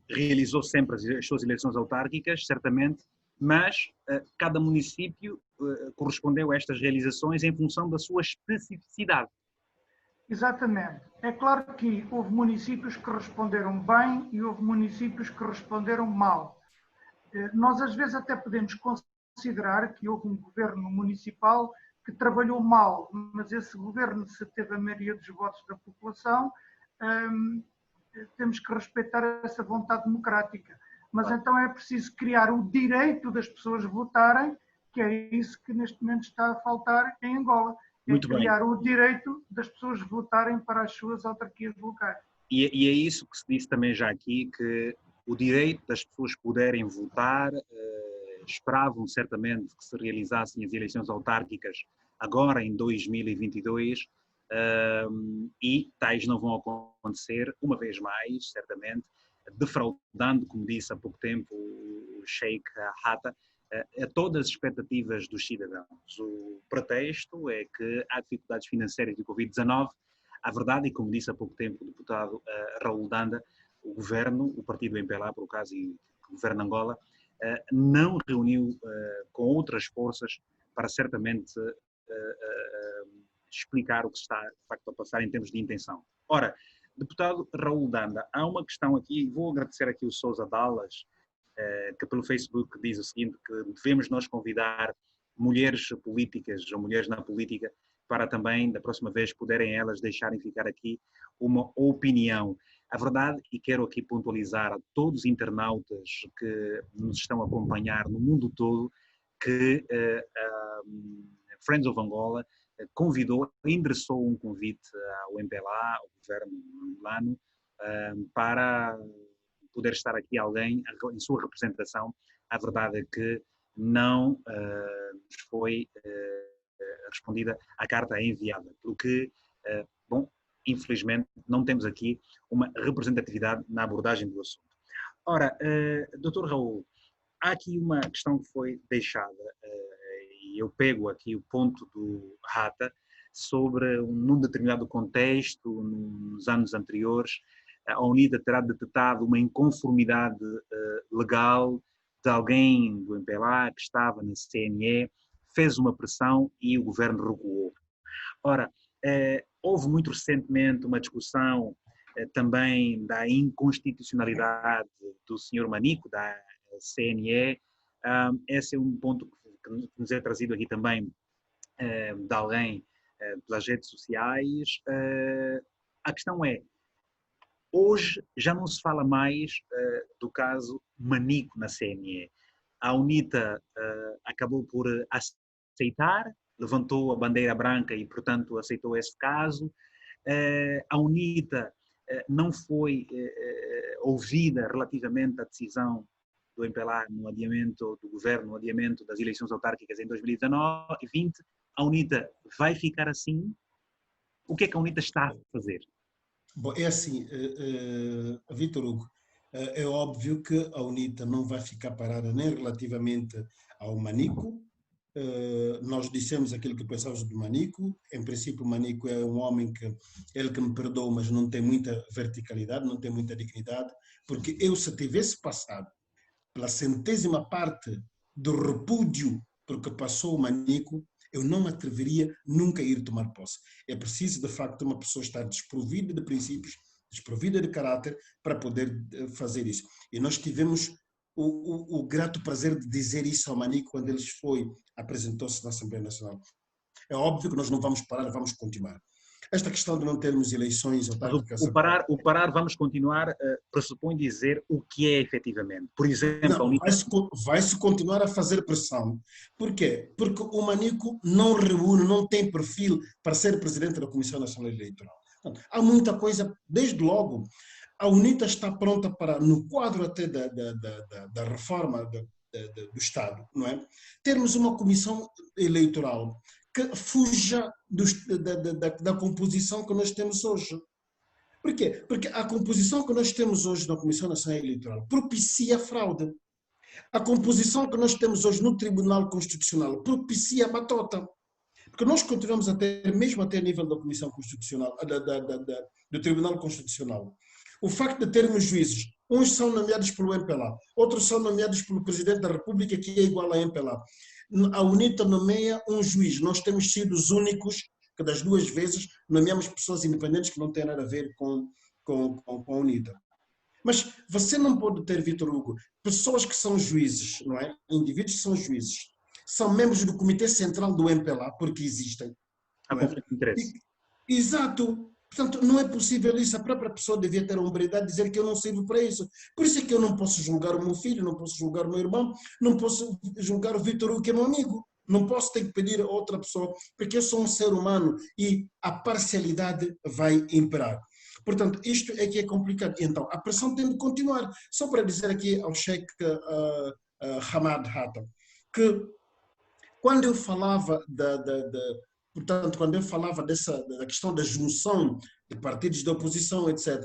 B: realizou sempre as suas eleições autárquicas, certamente, mas cada município correspondeu a estas realizações em função da sua especificidade.
A: Exatamente. É claro que houve municípios que responderam bem e houve municípios que responderam mal. Nós às vezes até podemos considerar que houve um governo municipal que trabalhou mal, mas esse governo, se teve a maioria dos votos da população, temos que respeitar essa vontade democrática. Mas então é preciso criar o direito das pessoas votarem, que é isso que neste momento está a faltar em Angola.
B: Muito
A: criar
B: bem.
A: o direito das pessoas votarem para as suas autarquias locais.
B: E é isso que se disse também já aqui, que o direito das pessoas poderem votar, esperavam certamente que se realizassem as eleições autárquicas agora em 2022, e tais não vão acontecer, uma vez mais, certamente, defraudando, como disse há pouco tempo o Sheikh Hatta, a todas as expectativas dos cidadãos. O pretexto é que há dificuldades financeiras de Covid-19. A verdade, e como disse há pouco tempo o deputado Raul Danda, o governo, o partido MPLA, por acaso, e o governo Angola, não reuniu com outras forças para certamente explicar o que está de facto a passar em termos de intenção. Ora, deputado Raul Danda, há uma questão aqui, e vou agradecer aqui o Sousa Dallas, que pelo Facebook diz o seguinte, que devemos nós convidar mulheres políticas ou mulheres na política para também, da próxima vez, poderem elas deixarem ficar aqui uma opinião. A verdade, e quero aqui pontualizar a todos os internautas que nos estão a acompanhar no mundo todo, que Friends of Angola convidou, endereçou um convite ao MPLA, ao governo angolano, para poder estar aqui alguém em sua representação. A verdade é que não nos foi respondida a carta enviada, pelo que, bom, infelizmente não temos aqui uma representatividade na abordagem do assunto. Ora, Dr. Raul, há aqui uma questão que foi deixada, e eu pego aqui o ponto do Hatta, sobre num determinado contexto, nos anos anteriores, a UNITA terá detectado uma inconformidade legal de alguém do MPLA que estava na CNE, fez uma pressão e o governo recuou. Ora, houve muito recentemente uma discussão também da inconstitucionalidade do Sr. Manico, da CNE. Esse é um ponto que nos é trazido aqui também de alguém pelas redes sociais. A questão é, hoje já não se fala mais do caso Manico na CNE. A UNITA acabou por aceitar, levantou a bandeira branca e, portanto, aceitou esse caso. A UNITA não foi ouvida relativamente à decisão do MPLA no adiamento do governo, no adiamento das eleições autárquicas em 2019 e 2020. A UNITA vai ficar assim? O que é que a UNITA está a fazer?
E: Bom, é assim, Vítor Hugo, é óbvio que a UNITA não vai ficar parada nem relativamente ao Manico. Nós dissemos aquilo que pensamos do Manico. Em princípio, o Manico é um homem que, ele que me perdoa, mas não tem muita verticalidade, não tem muita dignidade, porque eu, se tivesse passado pela 100ª parte do repúdio porque passou o Manico, eu não me atreveria nunca a ir tomar posse. É preciso, de facto, uma pessoa estar desprovida de princípios, desprovida de caráter, para poder fazer isso. E nós tivemos o grato prazer de dizer isso ao Manico quando ele apresentou-se na Assembleia Nacional. É óbvio que nós não vamos parar, vamos continuar. Esta questão de não termos eleições autárquicas...
B: O parar, vamos continuar, pressupõe dizer o que é efetivamente. Por exemplo...
E: Não, vai-se continuar a fazer pressão. Por quê? Porque o Manico não reúne, não tem perfil para ser presidente da Comissão Nacional Eleitoral. Há muita coisa, desde logo. A UNITA está pronta para, no quadro até da reforma do Estado, não é? Termos uma comissão eleitoral que fuja da composição que nós temos hoje. Por quê? Porque a composição que nós temos hoje na Comissão Nacional Eleitoral propicia fraude. A composição que nós temos hoje no Tribunal Constitucional propicia batota. Porque nós continuamos a ter, mesmo até a nível da Comissão Constitucional, do Tribunal Constitucional, o facto de termos juízes, uns são nomeados pelo MPLA, outros são nomeados pelo Presidente da República, que é igual à MPLA. A UNITA nomeia um juiz. Nós temos sido os únicos que das duas vezes nomeamos pessoas independentes que não têm nada a ver com a UNITA. Mas você não pode ter, Vítor Hugo, pessoas que são juízes, não é? Indivíduos que são juízes, são membros do Comitê Central do MPLA, porque existem.
B: Há conflito de interesse.
E: Exato. Portanto, não é possível isso. A própria pessoa devia ter a hombridade de dizer que eu não sirvo para isso. Por isso é que eu não posso julgar o meu filho, não posso julgar o meu irmão, não posso julgar o Vítor Hugo, que é meu amigo. Não posso ter que pedir a outra pessoa, porque eu sou um ser humano e a parcialidade vai imperar. Portanto, isto é que é complicado. Então, a pressão tem de continuar. Só para dizer aqui ao Sheikh Hamad Hatem, que quando eu falava portanto, quando eu falava da questão da junção de partidos de oposição, etc.,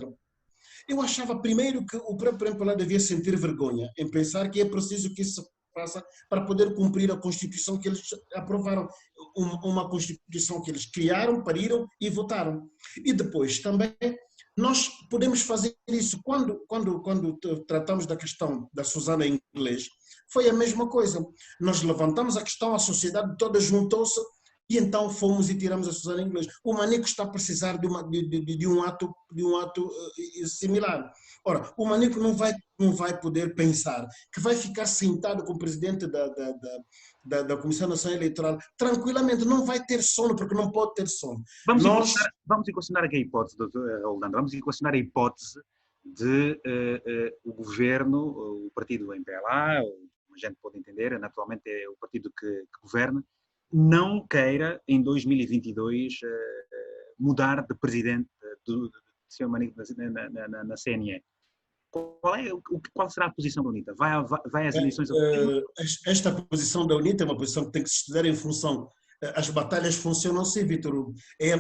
E: eu achava primeiro que o próprio MPLA devia sentir vergonha em pensar que é preciso que isso faça para poder cumprir a Constituição que eles aprovaram, uma Constituição que eles criaram, pariram e votaram. E depois também nós podemos fazer isso quando tratamos da questão da Susana Inglês, foi a mesma coisa. Nós levantamos a questão, a sociedade toda juntou-se e então fomos e tiramos a Susana Inglês. O Manico está a precisar de um ato similar. Ora, o Manico não vai poder pensar que vai ficar sentado com o presidente da Comissão Nacional Eleitoral tranquilamente, não vai ter sono, porque não pode ter sono.
B: Vamos equacionar aqui a hipótese, doutor Rolando, vamos equacionar a hipótese de o governo, o partido MPLA, como a gente pode entender, naturalmente é o partido que governa, não queira, em 2022, mudar de presidente do Sr. Manico na CNE. Qual será a posição da UNITA? Vai às eleições?
E: Esta posição da UNITA é uma posição que tem que se estudar em função. As batalhas funcionam assim, Vítor Hugo. É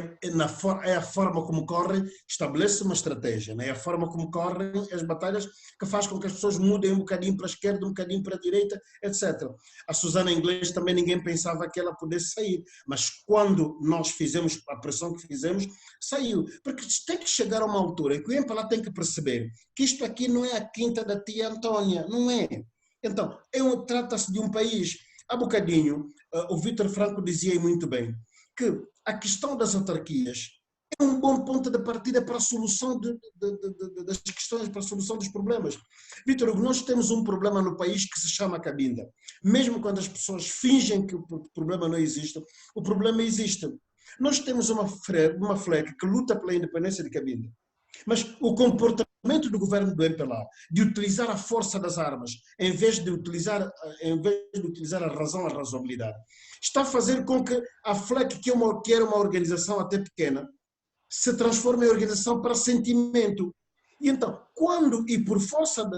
E: a forma como correm, estabelece uma estratégia. É a forma como correm as batalhas que faz com que as pessoas mudem um bocadinho para a esquerda, um bocadinho para a direita, etc. A Susana Inglês também ninguém pensava que ela pudesse sair, mas quando nós fizemos a pressão que fizemos, saiu. Porque tem que chegar a uma altura em que o MPLA tem que perceber que isto aqui não é a quinta da tia Antônia, não é. Então, trata-se de um país. Há bocadinho, o Vítor Franco dizia muito bem que a questão das autarquias é um bom ponto de partida para a solução das questões, para a solução dos problemas. Vítor Hugo, nós temos um problema no país que se chama Cabinda. Mesmo quando as pessoas fingem que o problema não existe, o problema existe. Nós temos uma FLEC que luta pela independência de Cabinda. Mas o comportamento do governo do MPLA de utilizar a força das armas em vez de utilizar a razão, a razoabilidade, está a fazer com que a FLEC, que era uma organização até pequena, se transforme em organização para sentimento. E então, e por força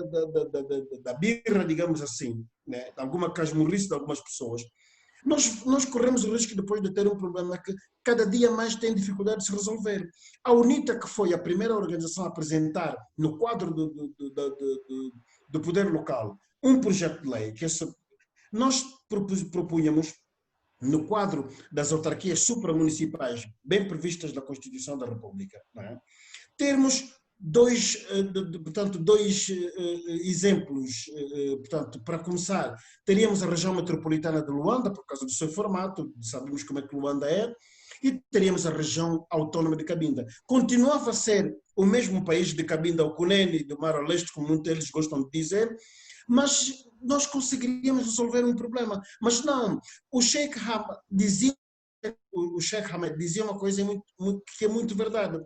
E: da birra, digamos assim, né, de alguma casmurrice de algumas pessoas, nós corremos o risco depois de ter um problema que cada dia mais tem dificuldade de se resolver. A UNITA, que foi a primeira organização a apresentar no quadro do poder local um projeto de lei, nós propunhamos no quadro das autarquias supramunicipais bem previstas na Constituição da República, não é? Termos dois exemplos. Portanto, para começar, teríamos a região metropolitana de Luanda, por causa do seu formato, sabemos como é que Luanda é, e teríamos a região autónoma de Cabinda. Continuava a ser o mesmo país de Cabinda ao Cunene, do Mar ao Leste, como muitos deles gostam de dizer, mas nós conseguiríamos resolver um problema. Mas não, o Sheikh Hamad dizia uma coisa que é muito verdade.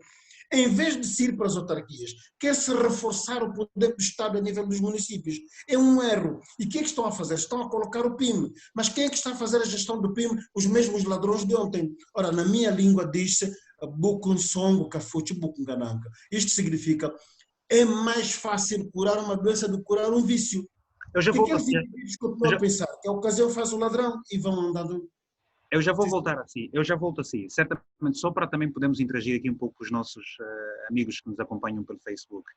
E: Em vez de se ir para as autarquias, quer-se reforçar o poder do Estado a nível dos municípios. É um erro. E o que é que estão a fazer? Estão a colocar o PIM. Mas quem é que está a fazer a gestão do PIM? Os mesmos ladrões de ontem. Ora, na minha língua diz-se Bukunsongo Kafuchi Bukungananka. Isto significa é mais fácil curar uma doença do que curar um vício.
B: Eu já
E: Que
B: volto
E: aqueles
B: assim.
E: indivíduos continuam a pensar que a ocasião faz o ladrão e vão andando.
B: Eu já vou voltar assim. Eu já volto assim. Certamente, só para também podermos interagir aqui um pouco com os nossos amigos que nos acompanham pelo Facebook.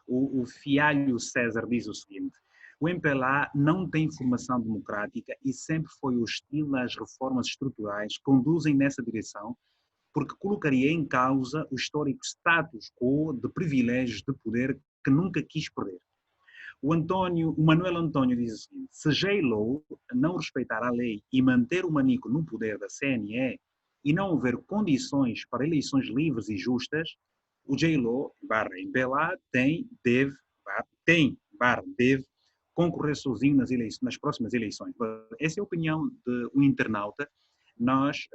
B: O Fialho César diz o seguinte: o MPLA não tem formação democrática e sempre foi hostil às reformas estruturais que conduzem nessa direção, porque colocaria em causa o histórico status quo de privilégios de poder que nunca quis perder. O Manuel António diz o seguinte: se J-Lo não respeitar a lei e manter o manico no poder da CNE e não houver condições para eleições livres e justas, o J-Lo /MPLA deve concorrer sozinho nas próximas eleições. Essa é a opinião de um internauta. Nós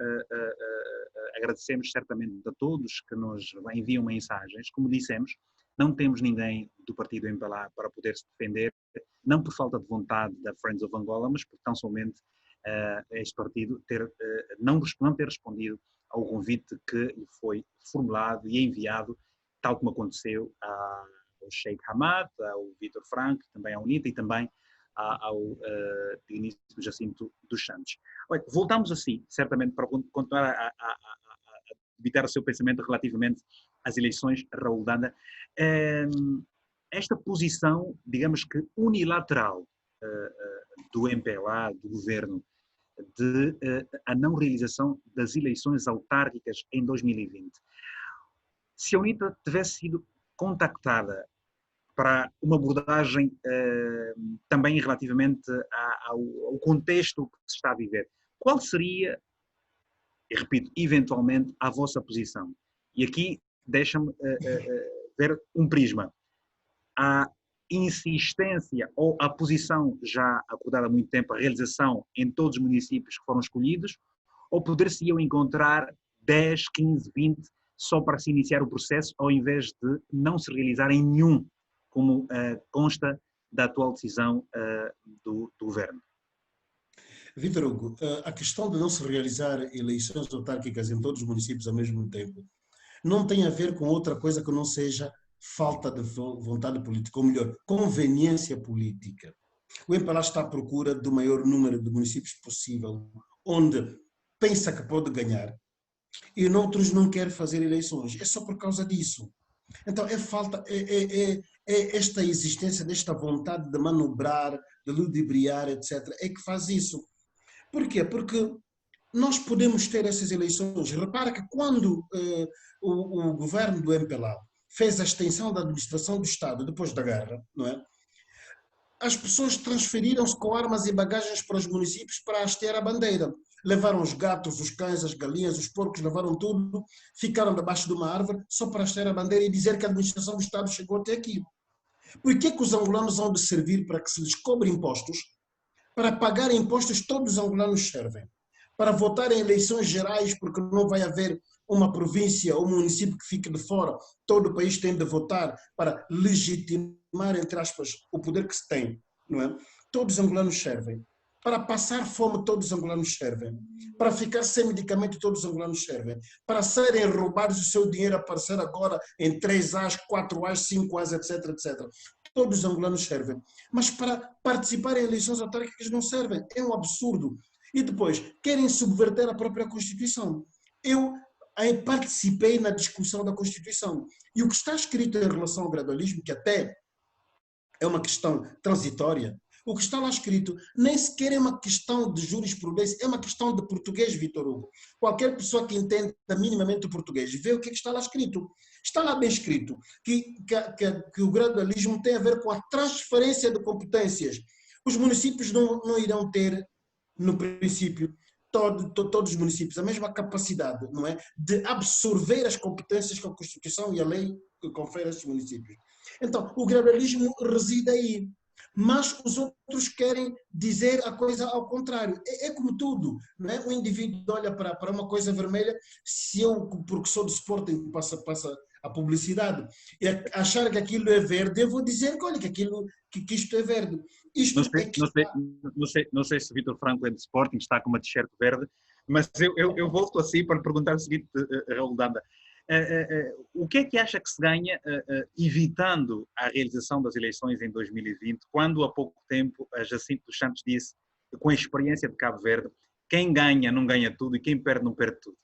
B: agradecemos certamente a todos que nos enviam mensagens. Como dissemos, não temos ninguém do partido MPLA para poder se defender, não por falta de vontade da Friends of Angola, mas por tão somente este partido não ter respondido ao convite que lhe foi formulado e enviado, tal como aconteceu ao Sheikh Hamad, ao Vítor Franco, também à UNITA e também ao Dionísio Jacinto dos Santos. Olha, voltamos assim, certamente, para continuar a evitar o seu pensamento relativamente às eleições, Raul Danda. Esta posição, digamos que unilateral do MPLA, do governo, de a não realização das eleições autárquicas em 2020. Se a UNITA tivesse sido contactada para uma abordagem também relativamente ao contexto que se está a viver, qual seria, e repito, eventualmente, a vossa posição? E aqui deixa-me ver um prisma. A insistência ou a posição já acordada há muito tempo, a realização em todos os municípios que foram escolhidos, ou poder-se-iam encontrar 10, 15, 20 só para se iniciar o processo, ao invés de não se realizar em nenhum, como consta da atual decisão do governo?
E: Vítor Hugo, a questão de não se realizar eleições autárquicas em todos os municípios ao mesmo tempo não tem a ver com outra coisa que não seja falta de vontade política, ou melhor, conveniência política. O MPLA está à procura do maior número de municípios possível, onde pensa que pode ganhar, e outros não querem fazer eleições. É só por causa disso. Então, é esta existência desta vontade de manobrar, de ludibriar, etc., é que faz isso. Por quê? Porque nós podemos ter essas eleições. Repara que quando o governo do MPLA fez a extensão da administração do Estado depois da guerra, não é? As pessoas transferiram-se com armas e bagagens para os municípios para hastear a bandeira. Levaram os gatos, os cães, as galinhas, os porcos, levaram tudo, ficaram debaixo de uma árvore só para hastear a bandeira e dizer que a administração do Estado chegou até aqui. Por que os angolanos vão de servir para que se lhes cobre impostos? Para pagar impostos todos os angolanos servem. Para votar em eleições gerais, porque não vai haver uma província ou um município que fique de fora, todo o país tem de votar para legitimar, entre aspas, o poder que se tem, não é? Todos os angolanos servem. Para passar fome, todos os angolanos servem. Para ficar sem medicamento, todos os angolanos servem. Para serem roubados, o seu dinheiro aparecer agora em 3As, 4As, 5As, etc, etc. Todos os angolanos servem. Mas para participar em eleições autárquicas não servem. É um absurdo. E depois, querem subverter a própria Constituição. Eu participei na discussão da Constituição. E o que está escrito em relação ao gradualismo, que até é uma questão transitória, o que está lá escrito nem sequer é uma questão de jurisprudência, é uma questão de português, Vítor Hugo. Qualquer pessoa que entenda minimamente o português vê o que está lá escrito. Está lá bem escrito que o gradualismo tem a ver com a transferência de competências. Os municípios não irão ter, no princípio, todos os municípios, a mesma capacidade, não é, de absorver as competências que a Constituição e a lei confere a esses municípios. Então, o gradualismo reside aí. Mas os outros querem dizer a coisa ao contrário. É como tudo, não é? O indivíduo olha para uma coisa vermelha, se eu, porque sou do Sporting, passa a publicidade, e achar que aquilo é verde, eu vou dizer que, olha, que isto é verde.
B: Não sei se o Vítor Franco é de Sporting, está com uma t-shirt verde, mas eu volto assim para perguntar o seguinte, Raul Danda. O que é que acha que se ganha evitando a realização das eleições em 2020, quando há pouco tempo a Jacinto dos Santos disse, com a experiência de Cabo Verde, quem ganha não ganha tudo e quem perde não perde tudo?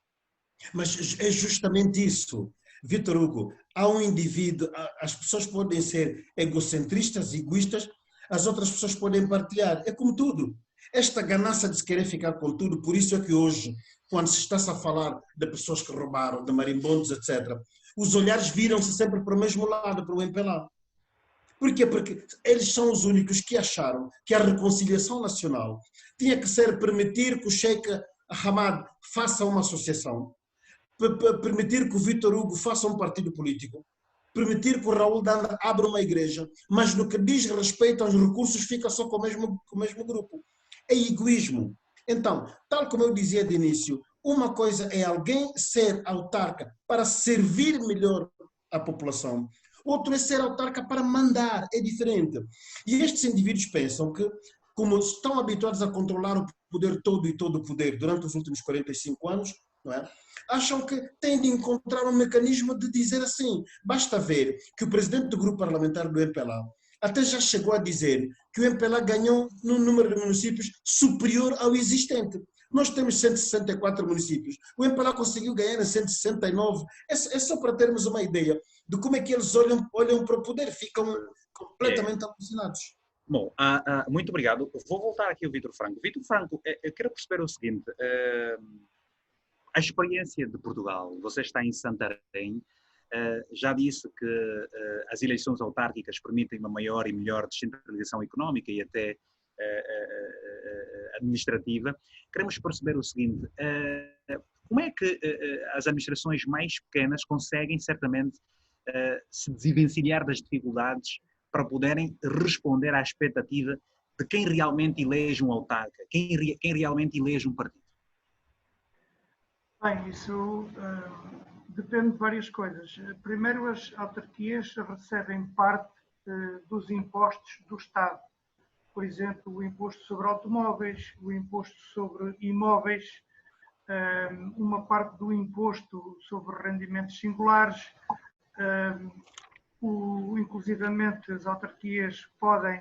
E: Mas é justamente isso, Vítor Hugo. Há um indivíduo, as pessoas podem ser egocentristas, egoístas, as outras pessoas podem partilhar. É como tudo. Esta ganância de se querer ficar com tudo, por isso é que hoje, quando se está-se a falar de pessoas que roubaram, de marimbondos, etc., os olhares viram-se sempre para o mesmo lado, para o MPLA. Por quê? Porque eles são os únicos que acharam que a reconciliação nacional tinha que ser permitir que o Sheikh Hamad faça uma associação, permitir que o Vítor Hugo faça um partido político, permitir que o Raul Danda abra uma igreja, mas no que diz respeito aos recursos fica só com o mesmo grupo. É egoísmo. Então, tal como eu dizia de início, uma coisa é alguém ser autarca para servir melhor a população, outro é ser autarca para mandar, é diferente. E estes indivíduos pensam que, como estão habituados a controlar o poder todo e todo o poder durante os últimos 45 anos, não é? Acham que têm de encontrar um mecanismo de dizer assim. Basta ver que o presidente do grupo parlamentar do MPLA até já chegou a dizer que o MPLA ganhou num número de municípios superior ao existente. Nós temos 164 municípios. O MPLA conseguiu ganhar em 169. É só para termos uma ideia de como é que eles olham para o poder. Ficam completamente alucinados.
B: Bom, muito obrigado. Vou voltar aqui ao Vítor Franco. Vítor Franco, eu quero perceber o seguinte. A experiência de Portugal, você está em Santarém, já disse que as eleições autárquicas permitem uma maior e melhor descentralização económica e até administrativa. Queremos perceber o seguinte, como é que as administrações mais pequenas conseguem certamente se desvencilhar das dificuldades para poderem responder à expectativa de quem realmente elege um autarca, quem realmente elege um partido?
A: Bem, isso depende de várias coisas. Primeiro, as autarquias recebem parte dos impostos do Estado. Por exemplo, o imposto sobre automóveis, o imposto sobre imóveis, uma parte do imposto sobre rendimentos singulares, inclusivamente as autarquias podem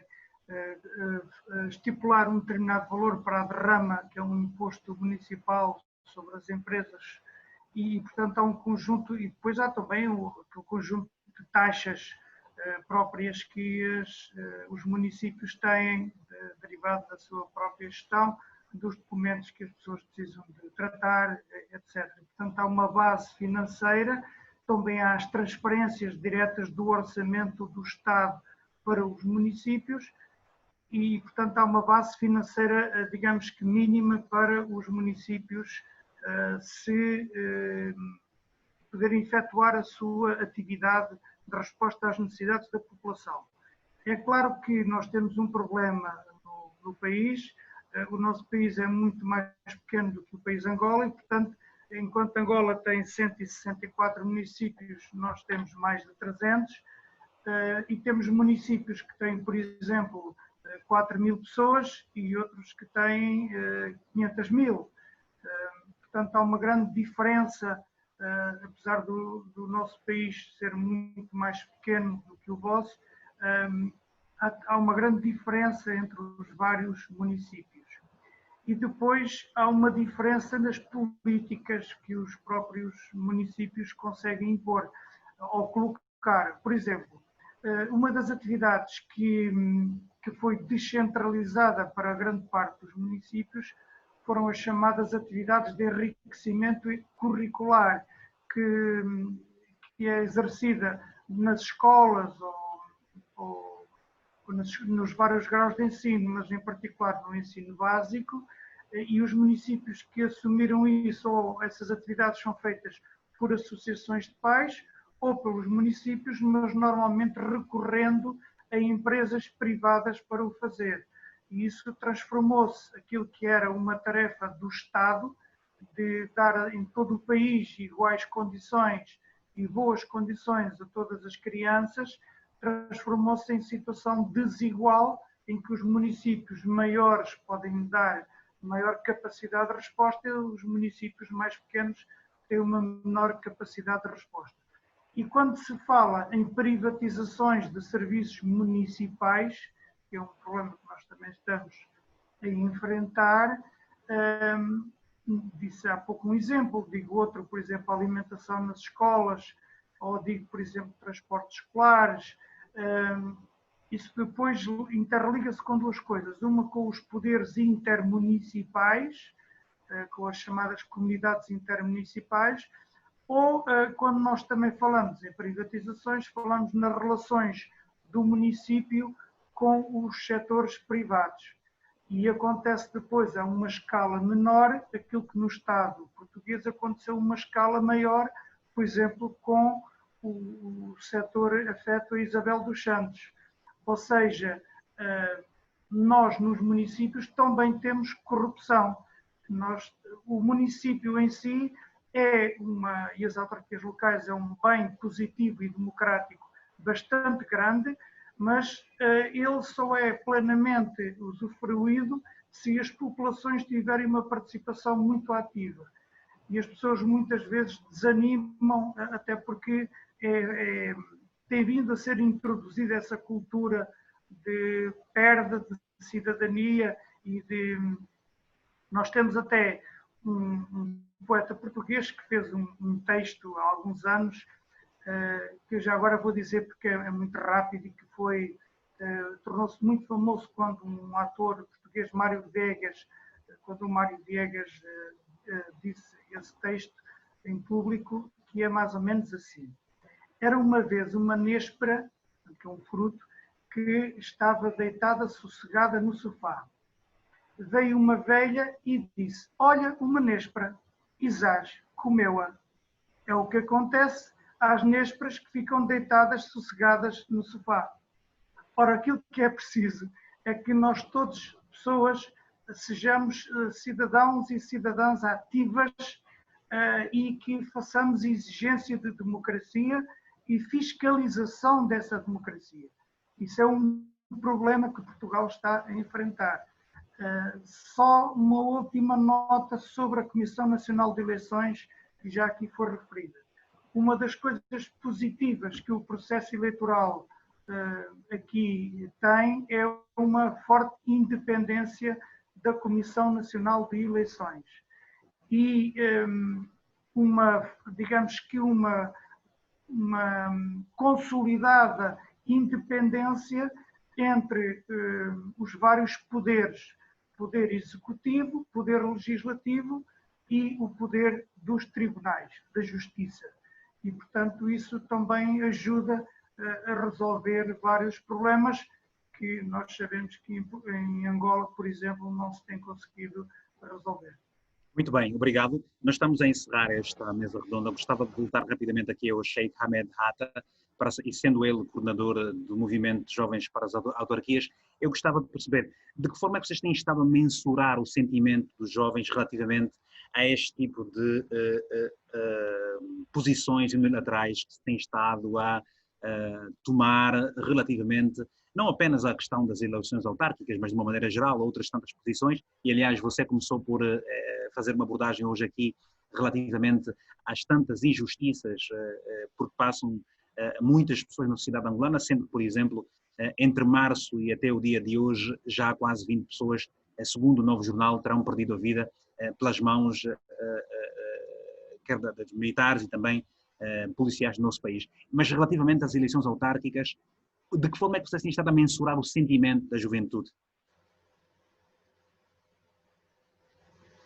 A: estipular um determinado valor para a derrama, que é um imposto municipal sobre as empresas, e portanto há um conjunto, e depois há também o conjunto de taxas próprias que os municípios têm, derivado da sua própria gestão, dos documentos que as pessoas precisam de tratar, etc. Portanto, há uma base financeira, também há as transferências diretas do orçamento do Estado para os municípios e, portanto, há uma base financeira, digamos que mínima para os municípios se poderem efetuar a sua atividade de resposta às necessidades da população. É claro que nós temos um problema no país. O nosso país é muito mais pequeno do que o país Angola e, portanto, enquanto Angola tem 164 municípios, nós temos mais de 300 e temos municípios que têm, por exemplo, 4.000 pessoas e outros que têm 500.000. Portanto, há uma grande diferença, apesar do nosso país ser muito mais pequeno do que o vosso, há uma grande diferença entre os vários municípios. E depois há uma diferença nas políticas que os próprios municípios conseguem impor ou colocar. Por exemplo, uma das atividades que foi descentralizada para a grande parte dos municípios foram as chamadas atividades de enriquecimento curricular, que é exercida nas escolas ou nos vários graus de ensino, mas em particular no ensino básico, e os municípios que assumiram isso, ou essas atividades são feitas por associações de pais ou pelos municípios, mas normalmente recorrendo a empresas privadas para o fazer. E isso transformou-se aquilo que era uma tarefa do Estado, de dar em todo o país iguais condições e boas condições a todas as crianças, transformou-se em situação desigual, em que os municípios maiores podem dar maior capacidade de resposta e os municípios mais pequenos têm uma menor capacidade de resposta. E quando se fala em privatizações de serviços municipais, que é um problema que nós também estamos a enfrentar, disse há pouco um exemplo, digo outro, por exemplo, alimentação nas escolas, ou digo, por exemplo, transportes escolares. Isso depois interliga-se com duas coisas. Uma com os poderes intermunicipais, com as chamadas comunidades intermunicipais, ou quando nós também falamos em privatizações, falamos nas relações do município com os setores privados. E acontece depois a uma escala menor aquilo que no Estado português aconteceu a uma escala maior, por exemplo, com o setor afeto a Isabel dos Santos. Ou seja, nós nos municípios também temos corrupção. O município em si e as autarquias locais é um bem positivo e democrático bastante grande, mas ele só é plenamente usufruído se as populações tiverem uma participação muito ativa. E as pessoas muitas vezes desanimam, até porque tem vindo a ser introduzida essa cultura de perda de cidadania e de... Nós temos até um poeta português que fez um texto há alguns anos, que eu já agora vou dizer porque é muito rápido e que tornou-se muito famoso quando um ator português, Mário Viegas, quando o Mário Viegas disse esse texto em público, que é mais ou menos assim. Era uma vez uma néspera, que é um fruto, que estava deitada sossegada no sofá. Veio uma velha e disse: olha, uma néspera, e zás, comeu-a. É o que acontece às nésperas que ficam deitadas sossegadas no sofá. Ora, aquilo que é preciso é que nós todos, pessoas, sejamos cidadãos e cidadãs ativas e que façamos exigência de democracia e fiscalização dessa democracia. Isso é um problema que Portugal está a enfrentar. Só uma última nota sobre a Comissão Nacional de Eleições, que já aqui foi referida. Uma das coisas positivas que o processo eleitoral aqui tem é uma forte independência da Comissão Nacional de Eleições. E digamos que uma consolidada independência entre os vários poderes, poder executivo, poder legislativo e o poder dos tribunais, da justiça. E, portanto, isso também ajuda a resolver vários problemas que nós sabemos que em Angola, por exemplo, não se tem conseguido resolver.
B: Muito bem, obrigado. Nós estamos a encerrar esta mesa redonda. Eu gostava de voltar rapidamente aqui ao Sheikh Hamed Hatta, e sendo ele coordenador do movimento de jovens para as autarquias, eu gostava de perceber de que forma é que vocês têm estado a mensurar o sentimento dos jovens relativamente a este tipo de posições unilaterais que se têm estado a tomar relativamente não apenas à questão das eleições autárquicas, mas de uma maneira geral a outras tantas posições. E, aliás, você começou por fazer uma abordagem hoje aqui relativamente às tantas injustiças por que passam muitas pessoas na sociedade angolana, sendo que, por exemplo, entre março e até o dia de hoje, já há quase 20 pessoas, segundo o Novo Jornal, terão perdido a vida pelas mãos quer dos militares e também policiais do nosso país. Mas relativamente às eleições autárquicas, de que forma é que vocês têm estado a mensurar o sentimento da juventude?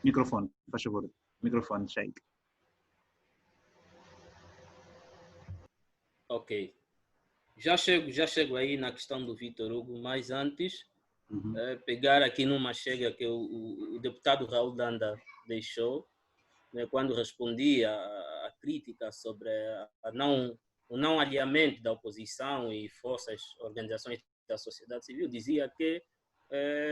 B: Microfone, faz favor. Microfone, Sheikh.
F: Ok. Já chego aí na questão do Vitor Hugo, mas antes, pegar aqui numa chega que o deputado Raul Danda deixou, né, quando respondia a crítica sobre o não alinhamento da oposição e forças, organizações da sociedade civil, dizia que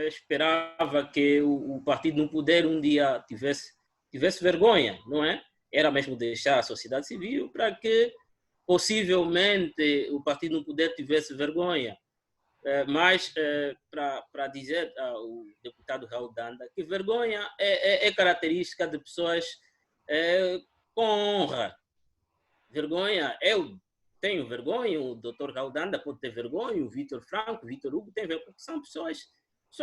F: esperava que o partido no poder um dia tivesse vergonha, não é? Era mesmo deixar a sociedade civil para que possivelmente o partido no poder tivesse vergonha. Mas para dizer ao deputado Raul Danda que vergonha é característica de pessoas com honra. Vergonha, eu tenho vergonha, o Dr. Raul Danda pode ter vergonha, o Vítor Franco, o Vítor Hugo tem vergonha, porque são pessoas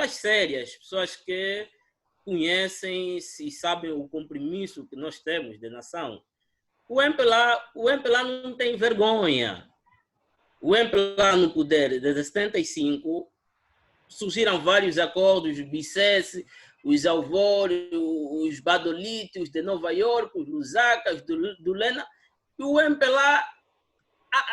F: sérias, pessoas que conhecem e sabem o compromisso que nós temos de nação. O MPLA não tem vergonha. O MPLA no poder, desde 75, surgiram vários acordos, os BICES, os Alvor, os Badolitos de Nova York, os Lusacas, do Lena, e o MPLA,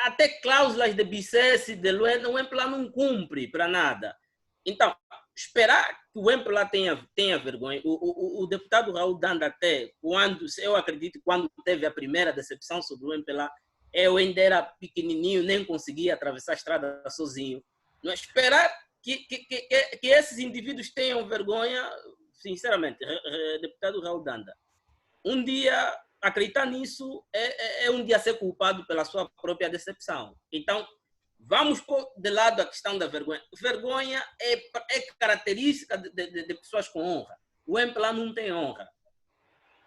F: até cláusulas de BICES, de Luena, o MPLA não cumpre para nada. Então, esperar que o MPLA tenha vergonha. O deputado Raul Danda até, eu acredito, quando teve a primeira decepção sobre o MPLA, eu ainda era pequenininho, nem conseguia atravessar a estrada sozinho. Não esperar que esses indivíduos tenham vergonha, sinceramente, deputado Raul Danda. Um dia, acreditar nisso é um dia ser culpado pela sua própria decepção. Então, vamos pôr de lado a questão da vergonha. Vergonha é característica de pessoas com honra. O MPLA não tem honra.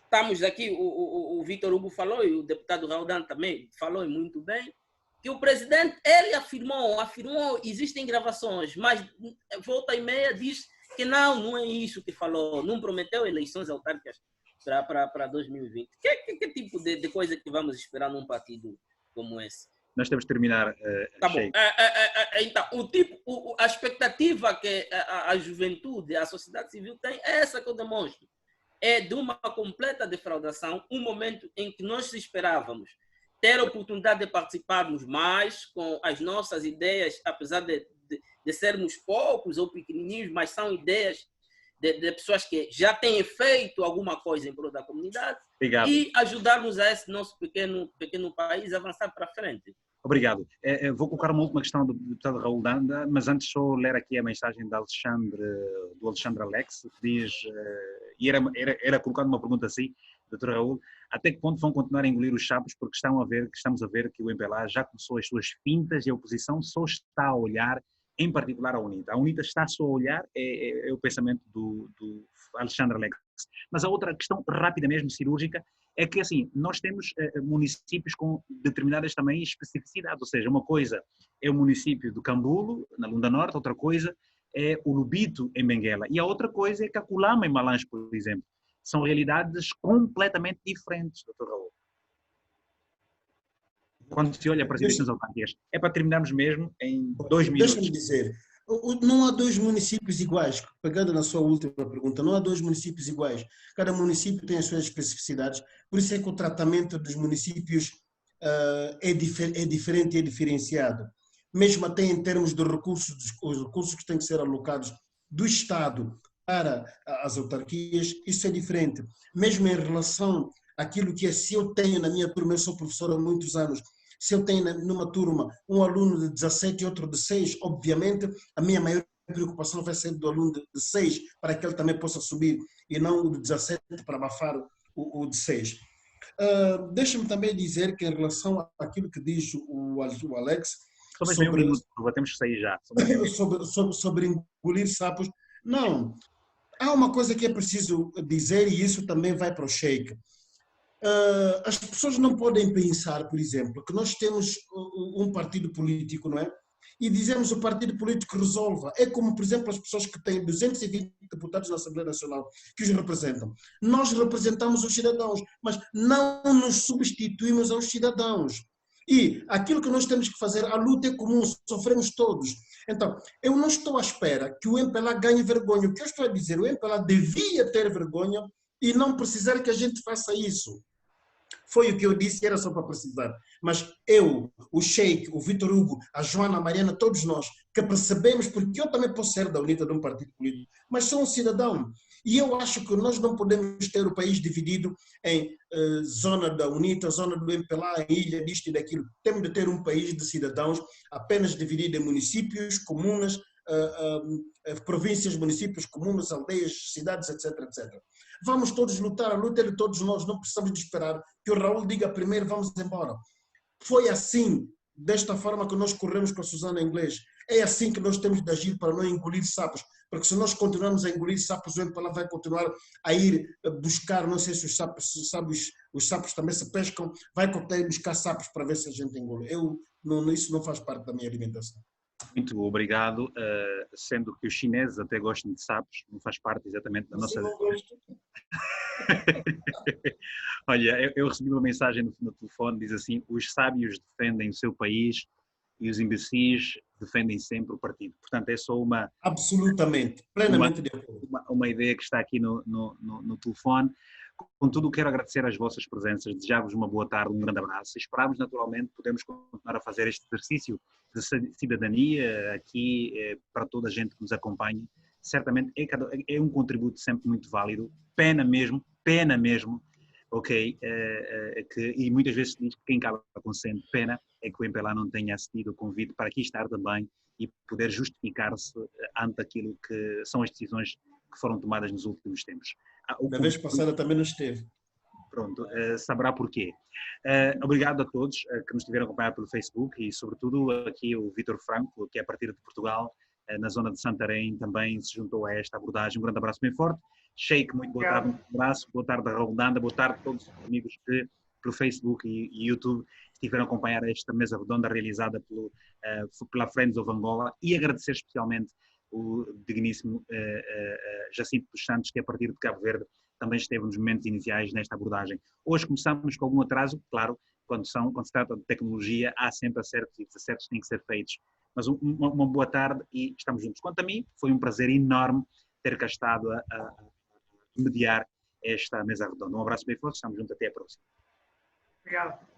F: Estamos aqui, o Vítor Hugo falou, e o deputado Raul Danda também falou muito bem, que o presidente, ele afirmou, existem gravações, mas volta e meia diz que não é isso que falou, não prometeu eleições autárquicas para 2020. Que tipo de coisa que vamos esperar num partido como esse?
B: Nós temos de terminar.
F: Tá bom. Então, a expectativa que a juventude, a sociedade civil tem é essa que eu demonstro. É de uma completa defraudação, um momento em que nós esperávamos ter a oportunidade de participarmos mais com as nossas ideias, apesar de sermos poucos ou pequenininhos, mas são ideias de pessoas que já têm feito alguma coisa em prol da comunidade.
B: Obrigado.
F: E ajudarmos a esse nosso pequeno país a avançar para frente.
B: Obrigado. Vou colocar uma última questão do deputado Raul Danda, mas antes só ler aqui a mensagem do Alexandre Alex, que diz, e era colocando uma pergunta assim, Dr. Raul, até que ponto vão continuar a engolir os sapos porque estamos a ver que o MPLA já começou as suas fintas e a oposição só está a olhar, em particular a UNITA. A UNITA está só a olhar, é o pensamento do Alexandre Alex. Mas a outra questão, rápida mesmo, cirúrgica, é que assim, nós temos municípios com determinadas também especificidades, ou seja, uma coisa é o município do Cambulo, na Lunda Norte, outra coisa é o Lubito, em Benguela, e a outra coisa é Caculama, em Malange, por exemplo. São realidades completamente diferentes, Dr. Raul. Quando se olha para as eleições autárquicas, é para terminarmos mesmo em 2 minutos.
E: Deixa-me dizer, não há dois municípios iguais, pegando na sua última pergunta, não há dois municípios iguais. Cada município tem as suas especificidades, por isso é que o tratamento dos municípios é diferente e é diferenciado. Mesmo até em termos de recursos, os recursos que têm que ser alocados do Estado para as autarquias, isso é diferente. Mesmo em relação àquilo que é, se eu tenho na minha turma, eu sou professor há muitos anos, se eu tenho numa turma um aluno de 17 e outro de 6, obviamente a minha maior preocupação vai ser do aluno de 6, para que ele também possa subir, e não o de 17 para abafar o de 6. Deixa-me também dizer que em relação àquilo que diz o Alex,
B: temos que sair já.
E: sobre engolir sapos, não. Há uma coisa que é preciso dizer, e isso também vai para o Sheikh. As pessoas não podem pensar, por exemplo, que nós temos um partido político, não é? E dizemos o partido político resolva. É como, por exemplo, as pessoas que têm 220 deputados na Assembleia Nacional que os representam. Nós representamos os cidadãos, mas não nos substituímos aos cidadãos. E aquilo que nós temos que fazer, a luta é comum, sofremos todos. Então, eu não estou à espera que o MPLA ganhe vergonha. O que eu estou a dizer, o MPLA devia ter vergonha e não precisar que a gente faça isso. Foi o que eu disse, era só para precisar. Mas eu, o Sheikh, o Vítor Hugo, a Joana, a Mariana, todos nós, que percebemos, porque eu também posso ser da UNITA de um partido político, mas sou um cidadão. E eu acho que nós não podemos ter o país dividido em zona da UNITA, zona do MPLA, ilha, disto e daquilo. Temos de ter um país de cidadãos apenas dividido em municípios, comunas, províncias, municípios, comunas, aldeias, cidades, etc, etc. Vamos todos lutar, a luta é de todos nós, não precisamos de esperar que o Raul diga primeiro, vamos embora. Foi assim, desta forma que nós corremos com a Susana Inglês. É assim que nós temos de agir para não engolir sapos, porque se nós continuarmos a engolir sapos, o MPLA vai continuar a ir buscar, não sei se os sapos também se pescam, vai continuar a ir buscar sapos para ver se a gente engole. Isso não faz parte da minha alimentação.
B: Muito obrigado, sendo que os chineses até gostam de sapos, não faz parte exatamente da nossa...
E: Não gosto.
B: Olha, eu recebi uma mensagem no telefone, diz assim: os sábios defendem o seu país e os imbecis defendem sempre o partido. Portanto, é só
E: absolutamente, plenamente de acordo.
B: Uma ideia que está aqui no telefone. Contudo, quero agradecer as vossas presenças, desejar-vos uma boa tarde, um grande abraço. Esperamos, naturalmente, podermos continuar a fazer este exercício de cidadania aqui para toda a gente que nos acompanha. Certamente é um contributo sempre muito válido. Pena mesmo, ok, e muitas vezes se diz que quem acaba sendo pena é que o MPLA não tenha acedido ao convite para aqui estar também e poder justificar-se ante aquilo que são as decisões que foram tomadas nos últimos tempos.
E: Da vez passada também não esteve.
B: Pronto, saberá porquê. Obrigado a todos que nos tiveram acompanhado pelo Facebook e, sobretudo, aqui o Vítor Franco, que é a partir de Portugal, na zona de Santarém, também se juntou a esta abordagem. Um grande abraço bem forte. Sheik, muito boa tarde, um abraço. Boa tarde, Raul Danda. Boa tarde a todos os amigos que, pelo Facebook e YouTube, estiveram a acompanhar esta mesa redonda realizada pela Friends of Angola, e agradecer especialmente o digníssimo Jacinto dos Santos, que a partir de Cabo Verde também esteve nos momentos iniciais nesta abordagem. Hoje começamos com algum atraso, claro, quando se trata de tecnologia, há sempre acertos e desacertos que têm que ser feitos. Mas uma boa tarde e estamos juntos. Quanto a mim, foi um prazer enorme ter cá estado a mediar esta mesa redonda. Um abraço bem forte, estamos juntos, até a próxima.
A: Obrigado.